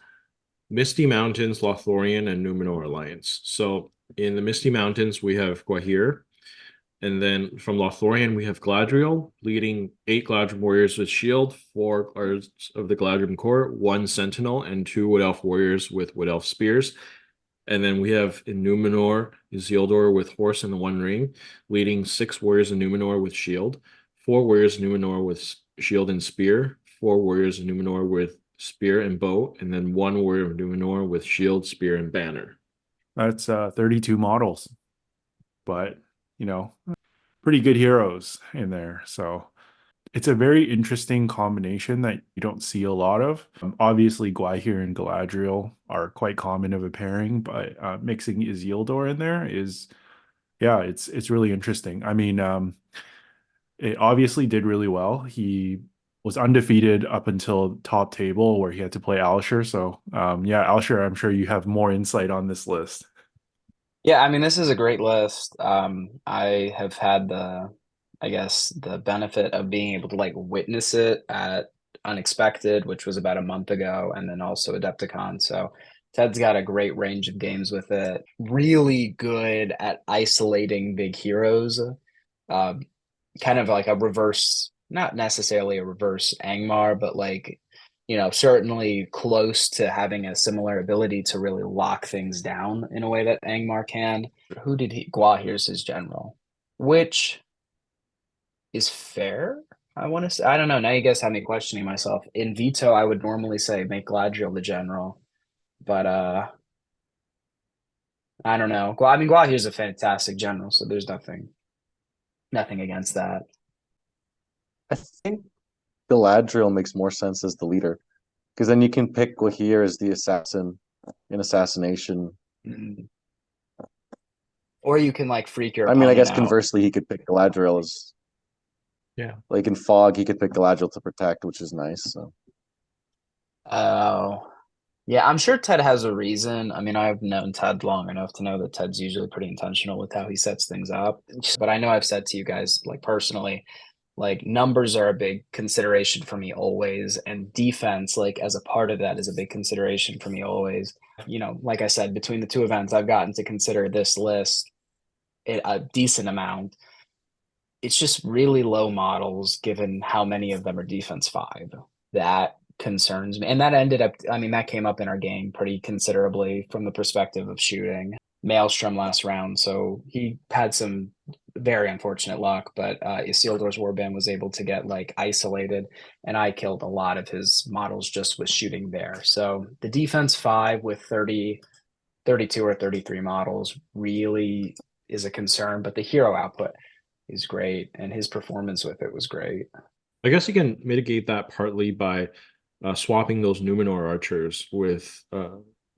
Misty Mountains, Lothlorien, and Numenor Alliance. So in the Misty Mountains, we have Gwahir. And then from Lothlorien, we have Galadriel, leading 8 Galadrim warriors with shield, 4 of the Galadrim Corps, 1 sentinel, and 2 Wood Elf warriors with Wood Elf spears. And then we have in Numenor, Isildur with horse and the One Ring, leading 6 warriors in Numenor with shield, 4 warriors in Numenor with shield and spear, 4 warriors in Numenor with spear and bow, and then 1 warrior of Numenor with shield, spear, and banner. That's 32 models, but pretty good heroes in there. So it's a very interesting combination that you don't see a lot of. Obviously, Gwahir and Galadriel are quite common of a pairing, but mixing Isildur in there is, yeah, it's really interesting. I mean, it obviously did really well. He was undefeated up until top table where he had to play Alisher. So, yeah, Alisher, I'm sure you have more insight on this list. Yeah, I mean, this is a great list. I have had I guess, the benefit of being able to like witness it at Unexpected, which was about a month ago, and then also AdeptiCon. So Ted's got a great range of games with it. Really good at isolating big heroes. Kind of like a reverse, not necessarily a reverse Angmar, but like, certainly close to having a similar ability to really lock things down in a way that Angmar can. Who did he? Gwahir's his general, which is fair. I want to say, I don't know. Now you guys have me questioning myself. In veto, I would normally say make Galadriel the general, but I don't know. I mean, Gwahir's a fantastic general, so there's nothing against that. I think Galadriel makes more sense as the leader, because then you can pick Gwahir as the assassin in assassination. Mm. Or you can like freak your. I mean, I guess out. Conversely, he could pick Galadriel as. Yeah. Like in Fog, he could pick Galadriel to protect, which is nice. So. Oh, yeah. I'm sure Ted has a reason. I mean, I've known Ted long enough to know that Ted's usually pretty intentional with how he sets things up. But I know I've said to you guys, like personally, like numbers are a big consideration for me always, and defense, like as a part of that, is a big consideration for me always. Like I said, between the 2 events, I've gotten to consider this list a decent amount. it's just really low models given how many of them are defense 5. That concerns me. And that ended up, I mean, that came up in our game pretty considerably from the perspective of shooting Maelstrom last round. So he had some very unfortunate luck, but Isildur's Warband was able to get like isolated, and I killed a lot of his models just with shooting there. So the defense 5 with 30, 32 or 33 models really is a concern, but the hero output is great, and his performance with it was great. I guess you can mitigate that partly by swapping those Numenor archers with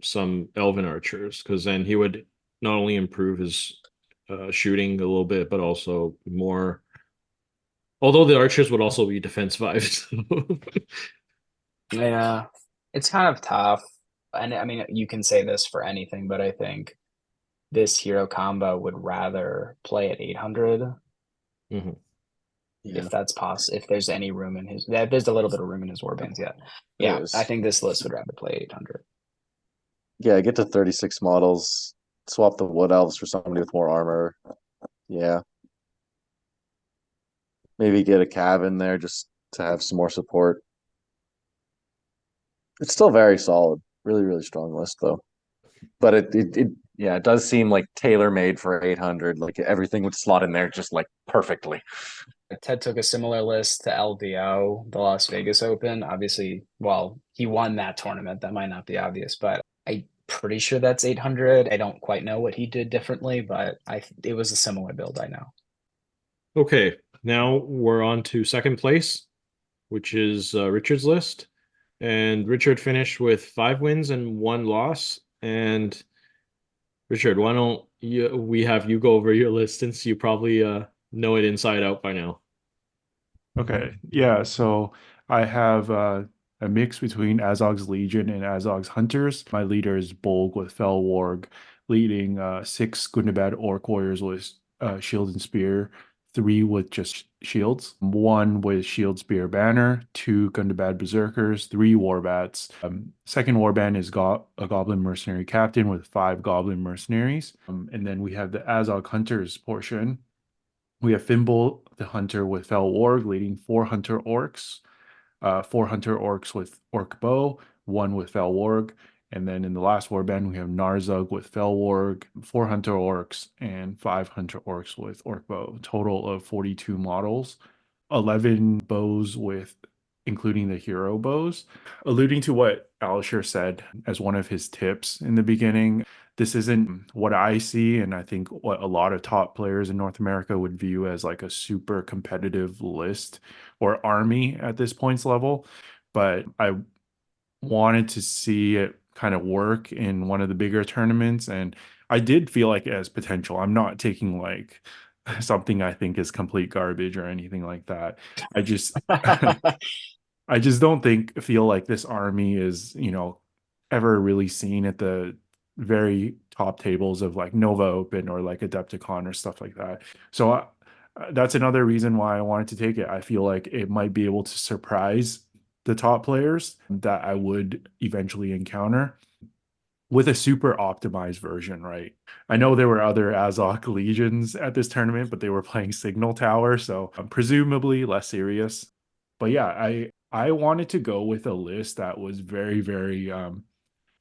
some Elven archers, because then he would not only improve his shooting a little bit, but also more. Although the archers would also be defense 5. So. Yeah, it's kind of tough. And I mean, you can say this for anything, but I think this hero combo would rather play at 800 Mhm. if that's possible. If there's any room in his, there's a little bit of room in his warbands yet. Yeah, I think this list would rather play 800. Yeah, get to 36 models, swap the Wood Elves for somebody with more armor. Yeah. Maybe get a Cav in there just to have some more support. It's still very solid. Really, really strong list though. But it does seem like tailor-made for 800. Like everything would slot in there just like perfectly. Ted took a similar list to LVO, the Las Vegas Open. Obviously, well, he won that tournament. That might not be obvious, but I'm pretty sure that's 800. I don't quite know what he did differently, but it was a similar build, I know. Okay, now we're on to second place, which is Richard's list. And Richard finished with 5 wins and 1 loss. And Richard, why don't we have you go over your list, since you probably know it inside out by now. Okay, yeah, so I have a mix between Azog's Legion and Azog's Hunters. My leader is Bolg with Fell Warg, leading 6 Gundabad Orc Warriors with Shield and Spear, 3 with just shields, 1 with Shield, Spear, Banner, 2 Gundabad Berserkers, 3 Warbats. Second Warband is a Goblin Mercenary Captain with 5 Goblin Mercenaries. And then we have the Azog Hunters portion. We have Fimble the Hunter with Fell Warg, leading 4 Hunter Orcs, 4 Hunter Orcs with Orc Bow, 1 with Fell Warg. And then in the last warband, we have Narzug with Fell Warg, 4 Hunter Orcs, and 5 Hunter Orcs with Orc Bow. Total of 42 models, 11 bows with including the hero bows. Alluding to what Alisher said as one of his tips in the beginning, this isn't what I see, and I think what a lot of top players in North America would view as like a super competitive list or army at this points level. But I wanted to see it kind of work in one of the bigger tournaments, and I did feel like it has potential. I'm not taking like something I think is complete garbage or anything like that. I just I just don't feel like this army is, ever really seen at the very top tables of like Nova Open or like AdeptiCon or stuff like that. So that's another reason why I wanted to take it. I feel like it might be able to surprise the top players that I would eventually encounter with a super optimized version, right? I know there were other Azog Legions at this tournament, but they were playing Signal Tower, so presumably less serious. But yeah, I wanted to go with a list that was very, very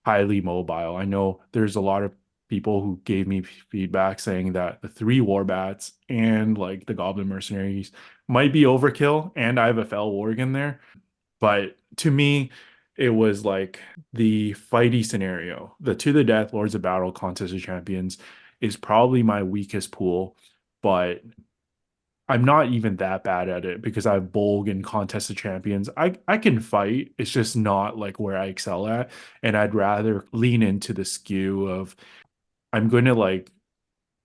highly mobile. I know there's a lot of people who gave me feedback saying that the 3 Warbats and like the Goblin Mercenaries might be overkill, and I have a Fell Warg in there. But to me, it was like the fighty scenario. The To the Death Lords of Battle Contest of Champions is probably my weakest pool, but I'm not even that bad at it because I have Bolg and Contest of Champions. I can fight. It's just not like where I excel at. And I'd rather lean into the skew of I'm going to like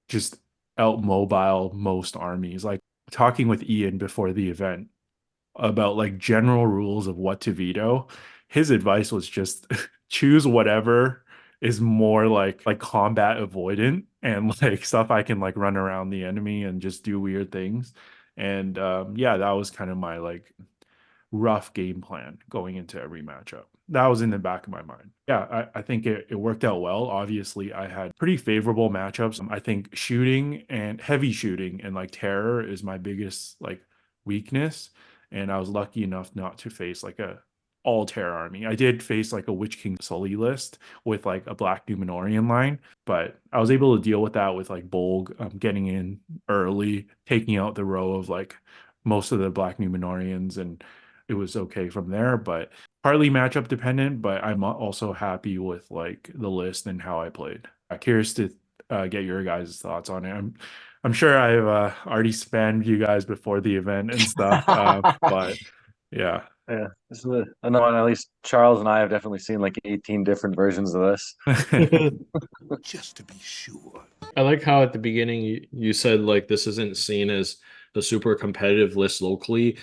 just out mobile most armies. Like talking with Ian before the event about like general rules of what to veto, his advice was just choose whatever is more like combat avoidant and like stuff I can like run around the enemy and just do weird things. And yeah, that was kind of my like rough game plan going into every matchup. That was in the back of my mind. Yeah, I think it worked out well. Obviously, I had pretty favorable matchups. I think shooting and heavy shooting and like terror is my biggest like weakness. And I was lucky enough not to face like a all terror army. I did face like a Witch King Sully list with like a Black Numenorian line, but I was able to deal with that with like Bolg getting in early, taking out the row of like most of the Black Numenorians, and it was okay from there. But partly matchup dependent, but I'm also happy with like the list and how I played. Curious to get your guys' thoughts on it. I'm sure I've already spammed you guys before the event and stuff, but yeah. Yeah, I know, and at least Charles and I have definitely seen like 18 different versions of this. Just to be sure. I like how at the beginning you said like this isn't seen as a super competitive list locally.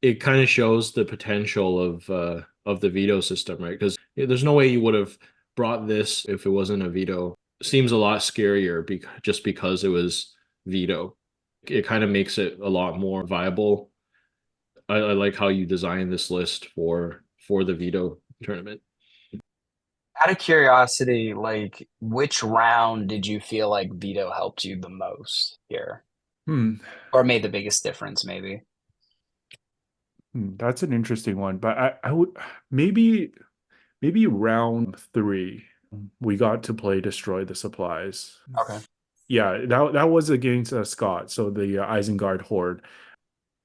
It kind of shows the potential of the veto system, right? Because there's no way you would have brought this if it wasn't a veto. Seems a lot scarier just because it was veto. It kind of makes it a lot more viable. I like how you designed this list for the veto tournament. Out of curiosity, like which round did you feel like veto helped you the most here? Or made the biggest difference, maybe? That's an interesting one, but I would maybe round 3 we got to play Destroy the Supplies. Okay. Yeah, that was against Scott, so the Isengard Horde.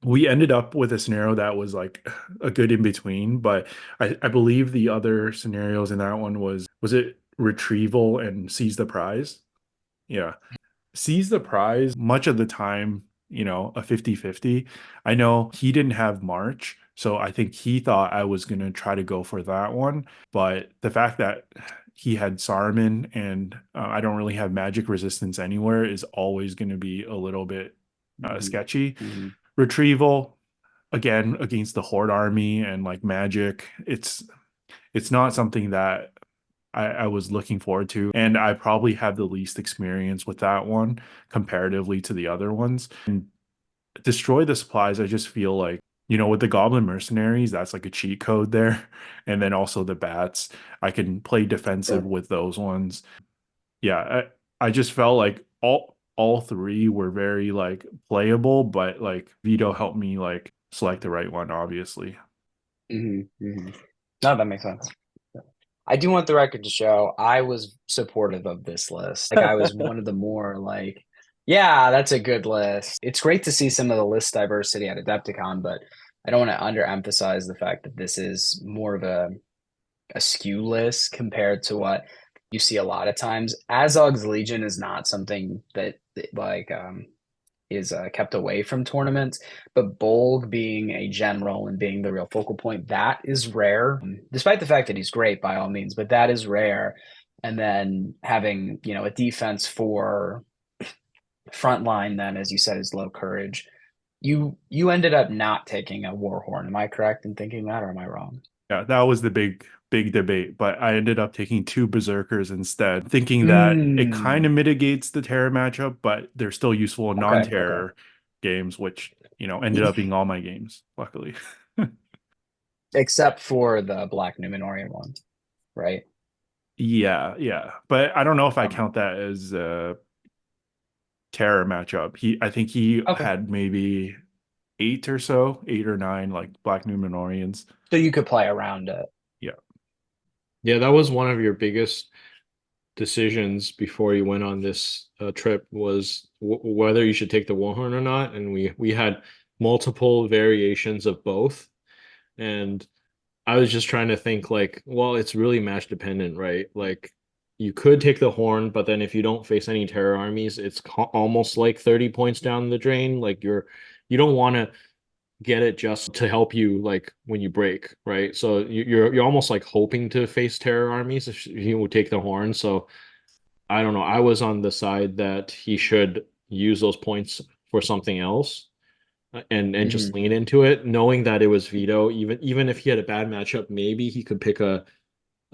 We ended up with a scenario that was like a good in between, but I believe the other scenarios in that one was it retrieval and seize the prize? Yeah. Seize the prize much of the time, you know, a 50-50. I know he didn't have March, so I think he thought I was going to try to go for that one, but the fact that he had Saruman and I don't really have magic resistance anywhere is always going to be a little bit sketchy. Retrieval, again, against the Horde army and like magic, it's not something that I was looking forward to, and I probably have the least experience with that one comparatively to the other ones. And Destroy the Supplies, I just feel like, you know, with the Goblin Mercenaries, that's like a cheat code there. And then also the bats, I can play defensive with those ones. Yeah, I just felt like all 3 were very like playable, but like veto helped me like select the right one, obviously. No, that makes sense. I do want the record to show I was supportive of this list. Like I was one of the more like, yeah, that's a good list. It's great to see some of the list diversity at Adepticon, but I don't want to underemphasize the fact that this is more of a skew list compared to what you see a lot of times. Azog's Legion is not something that like is kept away from tournaments, but Bolg being a general and being the real focal point, that is rare, despite the fact that he's great by all means, but that is rare. And then having, you know, a defense for frontline then, as you said, is low courage. You ended up not taking a Warhorn. Am I correct in thinking that, or am I wrong? Yeah, that was the big debate, but I ended up taking 2 Berserkers instead, thinking that it kind of mitigates the terror matchup, but they're still useful in non-terror games, which, you know, ended up being all my games, luckily. Except for the Black Numenorian one, right? Yeah. But I don't know if I count that as a terror matchup. I think he had maybe 8 or 9 like Black Numenorians. So you could play around it. Yeah, that was one of your biggest decisions before you went on this trip was whether you should take the Warhorn or not. And we had multiple variations of both. And I was just trying to think like, well, it's really match dependent, right? Like you could take the Horn, but then if you don't face any terror armies, it's almost like 30 points down the drain. Like you don't want to get it just to help you like when you break, right? So you're almost like hoping to face terror armies if you would take the Horn. So I don't know. I was on the side that he should use those points for something else and just lean into it, knowing that it was veto. Even if he had a bad matchup, maybe he could pick a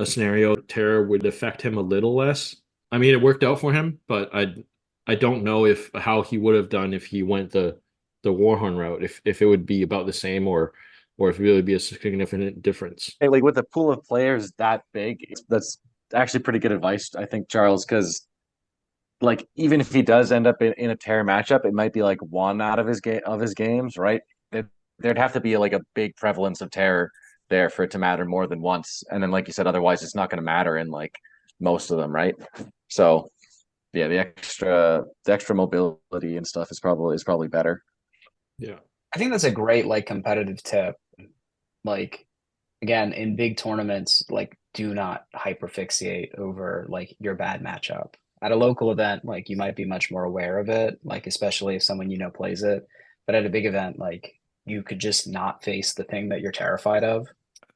scenario terror would affect him a little less. I mean, it worked out for him, but I don't know how he would have done if he went the Warhorn route, if it would be about the same or or if it really be a significant difference. Hey, like with a pool of players that big, that's actually pretty good advice, I think, Charles, because like even if he does end up in a tear matchup, it might be like one out of his games, right? There'd have to be like a big prevalence of terror there for it to matter more than once. And then, like you said, otherwise it's not going to matter in like most of them, right? So yeah, the extra mobility and stuff is probably better. Yeah. I think that's a great like competitive tip. Like again, in big tournaments, like do not hyperfixate over like your bad matchup. At a local event, like you might be much more aware of it, like especially if someone you know plays it. But at a big event, like you could just not face the thing that you're terrified of.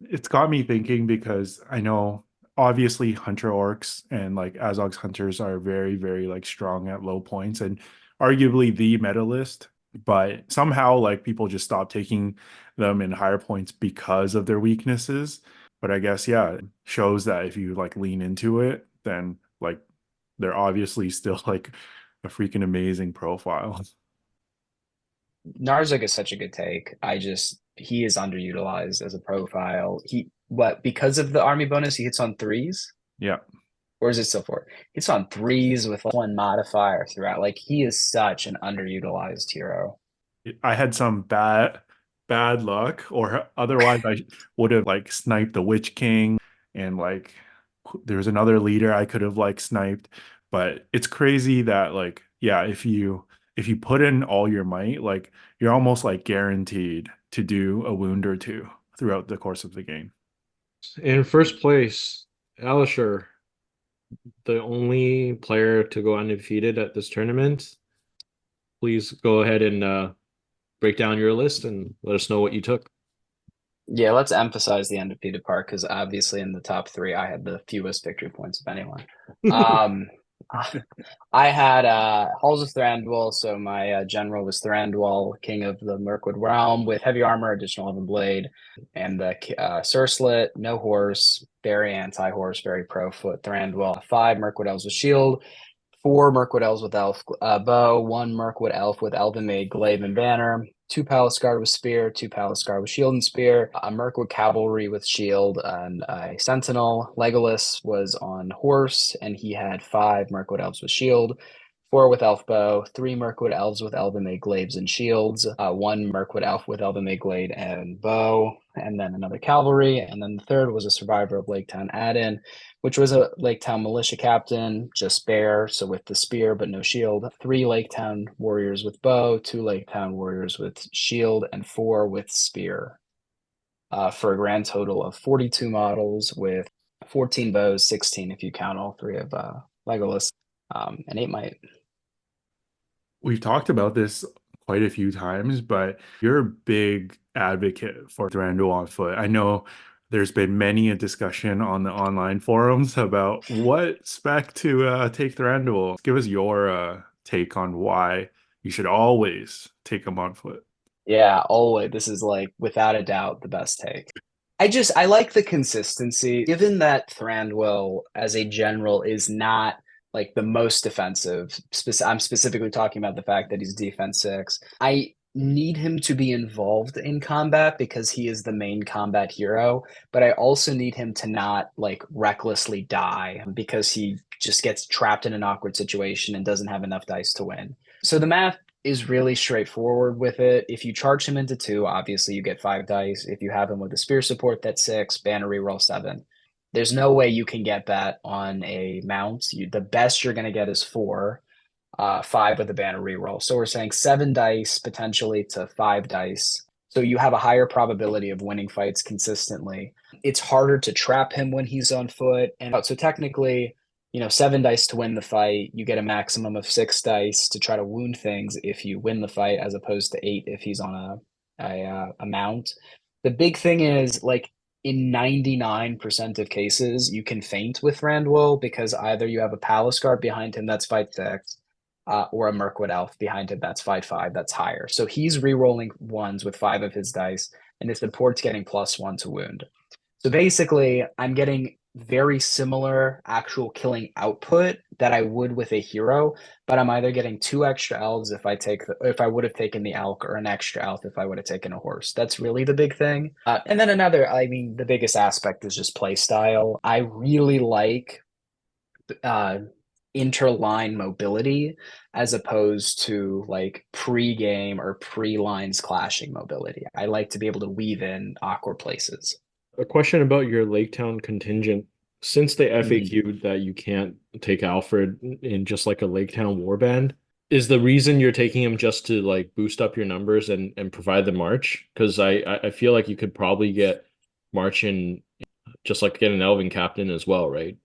It's got me thinking because I know obviously hunter orcs and like Azog's hunters are very, very like strong at low points and arguably the meta list, but somehow like people just stop taking them in higher points because of their weaknesses. But I guess yeah, it shows that if you like lean into it, then like they're obviously still like a freaking amazing profile. Narzik is such a good take. He is underutilized as a profile. Because of the army bonus, he hits on threes, Yeah. or is it still four? He hits on threes with like, one modifier throughout. Like he is such an underutilized hero. I had some bad luck, or otherwise I would have like sniped the Witch King, and like there's another leader I could have like sniped. But it's crazy that like yeah, if you put in all your might, like you're almost like guaranteed to do a wound or two throughout the course of the game. In first place, Alisher, the only player to go undefeated at this tournament. Please go ahead and break down your list and let us know what you took. Yeah, let's emphasize the undefeated part because obviously in the top three, I had the fewest victory points of anyone. I had Halls of Thranduil, so my general was Thranduil, king of the Mirkwood realm, with heavy armor, additional Elven blade, and the Surslet, no horse, very anti-horse, very pro-foot Thranduil. 5 Mirkwood elves with shield, 4 Mirkwood elves with elf bow, 1 Mirkwood elf with elven made glaive and banner, 2 Palace Guard with spear, 2 Palace Guard with shield and spear, a Mirkwood cavalry with shield, and a sentinel. Legolas was on horse, and he had 5 Mirkwood elves with shield, 4 with elf bow, 3 Mirkwood elves with elven made glaives and shields, 1 Mirkwood elf with elven made glade and bow, and then another cavalry, and then the third was a survivor of Laketown Add-in, which was a Laketown militia captain, just bear, so with the spear but no shield, 3 Laketown warriors with bow, 2 Laketown warriors with shield, and 4 with spear, for a grand total of 42 models with 14 bows, 16 if you count all 3 of Legolas, and 8 might. We've talked about this quite a few times, but you're a big advocate for Thranduil on foot. I know there's been many a discussion on the online forums about what spec to take Thranduil. Give us your take on why you should always take him on foot. Yeah, always. This is like without a doubt the best take. I like the consistency. Given that Thranduil as a general is not like the most defensive. I'm specifically talking about the fact that he's defense 6. I need him to be involved in combat because he is the main combat hero, but I also need him to not like recklessly die because he just gets trapped in an awkward situation and doesn't have enough dice to win. So the math is really straightforward with it. If you charge him into 2, obviously you get 5 dice. If you have him with a spear support, that's 6, banner reroll 7. There's no way you can get that on a mount. The best you're going to get is 4, 5 with a banner reroll. So we're saying 7 dice potentially to 5 dice. So you have a higher probability of winning fights consistently. It's harder to trap him when he's on foot. And so technically, 7 dice to win the fight. You get a maximum of 6 dice to try to wound things if you win the fight, as opposed to 8 if he's on a mount. The big thing is like, in 99% of cases, you can feint with Thranduil because either you have a Palace Guard behind him that's fight 6, or a Mirkwood Elf behind him that's fight 5, that's higher. So he's re-rolling 1s with 5 of his dice, and his support's getting +1 to wound. So basically, I'm getting very similar actual killing output that I would with a hero, but I'm either getting 2 extra elves if if I would have taken the elk, or an extra elf if I would have taken a horse. That's really the big thing. And then the biggest aspect is just play style. I really like uh, interline mobility as opposed to like pre-game or pre-lines clashing mobility. I like to be able to weave in awkward places. A question about your Lake Town contingent. Since they Mhm. FAQ'd that you can't take Alfred in just like a Lake Town warband, is the reason you're taking him just to like boost up your numbers and provide the march? Because I feel like you could probably get march in just like get an Elven captain as well, right?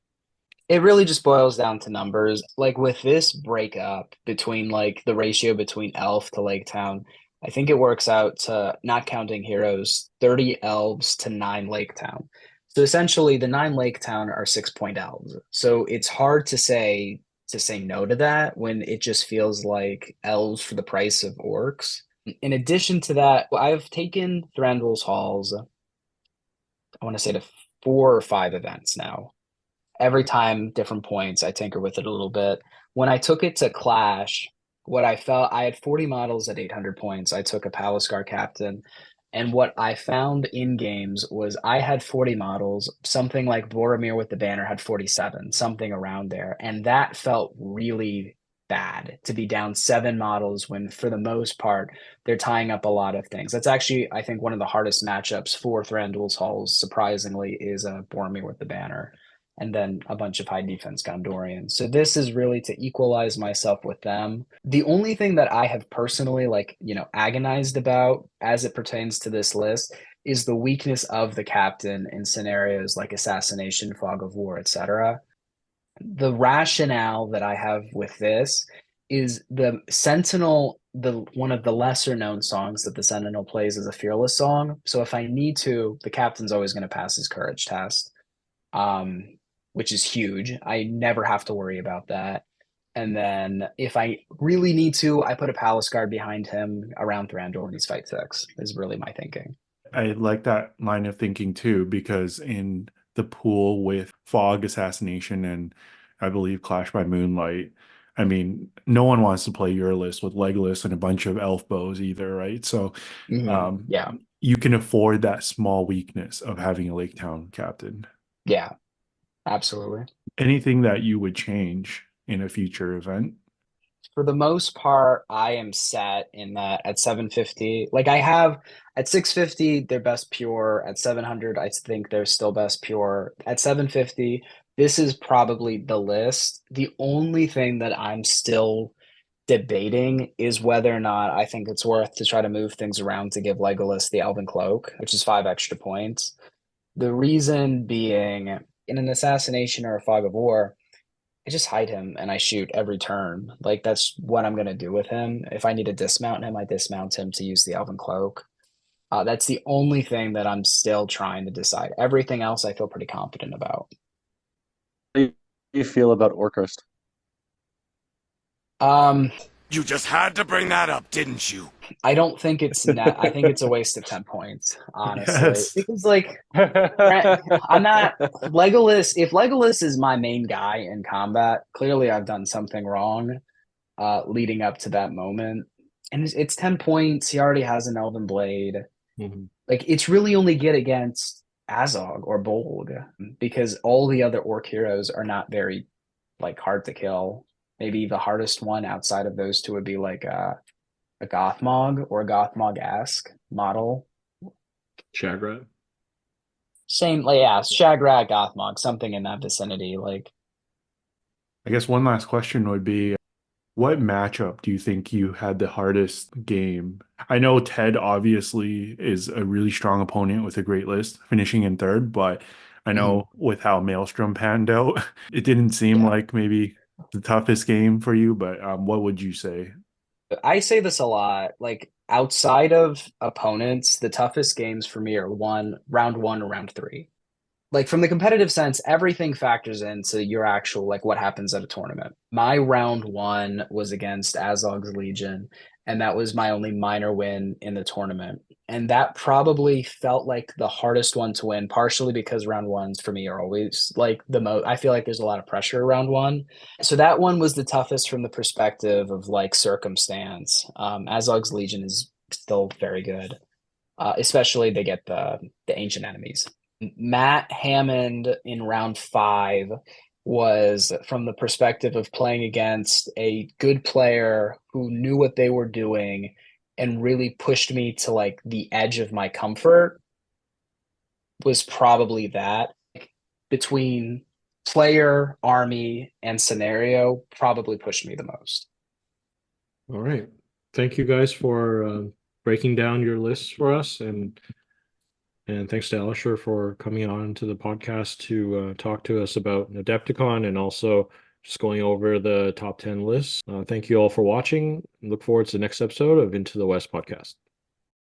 It really just boils down to numbers. Like with this breakup between like the ratio between Elf to Lake Town, I think it works out to, not counting heroes, 30 elves to 9 Lake Town. So essentially the 9 Lake Town are 6-point elves. So it's hard to say no to that when it just feels like elves for the price of orcs. In addition to that, I've taken Thranduil's Halls, I want to say, to 4 or 5 events now. Every time, different points, I tinker with it a little bit. When I took it to Clash, what I felt, I had 40 models at 800 points. I took a Paliscar captain. And what I found in games was I had 40 models, something like Boromir with the banner had 47, something around there. And that felt really bad to be down 7 models when, for the most part, they're tying up a lot of things. That's actually, I think, one of the hardest matchups for Thranduil's Halls, surprisingly, is Boromir with the banner, and then a bunch of high defense Gondorians. So this is really to equalize myself with them. The only thing that I have personally agonized about as it pertains to this list is the weakness of the captain in scenarios like assassination, fog of war, etc. The rationale that I have with this is the Sentinel, the one of the lesser known songs that the Sentinel plays is a fearless song. So if I need to, the captain's always going to pass his courage test. Which is huge. I never have to worry about that. And then if I really need to, I put a Palace Guard behind him around Thranduil and he's fight 6, is really my thinking. I like that line of thinking too, because in the pool with Fog Assassination and I believe Clash by Moonlight, I mean, no one wants to play your list with Legolas and a bunch of elf bows either, right? So Yeah. you can afford that small weakness of having a Lake Town captain. Yeah, absolutely. Anything that you would change in a future event? For the most part, I am set in that at 750. Like I have at 650, they're best pure. At 700, I think they're still best pure. At 750, this is probably the list. The only thing that I'm still debating is whether or not I think it's worth to try to move things around to give Legolas the Elven Cloak, which is 5 extra points. The reason being, in an assassination or a fog of war, I just hide him and I shoot every turn. Like that's what I'm gonna do with him. If I need to dismount him, I dismount him to use the Elven Cloak. That's the only thing that I'm still trying to decide. Everything else I feel pretty confident about. How do you feel about Orcust? You just had to bring that up, didn't you? I don't think it's net. I think it's a waste of 10 points, honestly. Yes. Because like I'm not Legolas. If Legolas is my main guy in combat, clearly I've done something wrong leading up to that moment. And it's 10 points. He already has an Elven Blade. Like it's really only good against Azog or Bolg because all the other orc heroes are not very like hard to kill. Maybe the hardest one outside of those two would be like a Gothmog or a Gothmog-esque model. Shagrat. Same, like yeah, Shagrat, Gothmog, something in that vicinity. Like I guess one last question would be, what matchup do you think you had the hardest game? I know Ted obviously is a really strong opponent with a great list, finishing in 3rd, but I know with how Maelstrom panned out, it didn't seem like maybe the toughest game for you, but what would you say? I say this a lot. Like outside of opponents, the toughest games for me are round 1 or round 3. Like from the competitive sense, everything factors into your actual like what happens at a tournament. My round 1 was against Azog's Legion, and that was my only minor win in the tournament. And that probably felt like the hardest one to win, partially because round ones for me are always like the most. I feel like there's a lot of pressure around one. So that one was the toughest from the perspective of like circumstance. Azog's Legion is still very good, especially they get the ancient enemies. Matt Hammond in round 5 was from the perspective of playing against a good player who knew what they were doing and really pushed me to like the edge of my comfort. Was probably that. Between player, army, and scenario, probably pushed me the most. All right. Thank you guys for breaking down your lists for us, and thanks to Alisher for coming on to the podcast to talk to us about Adepticon and also just going over the top 10 lists. Thank you all for watching. Look forward to the next episode of Into the West podcast.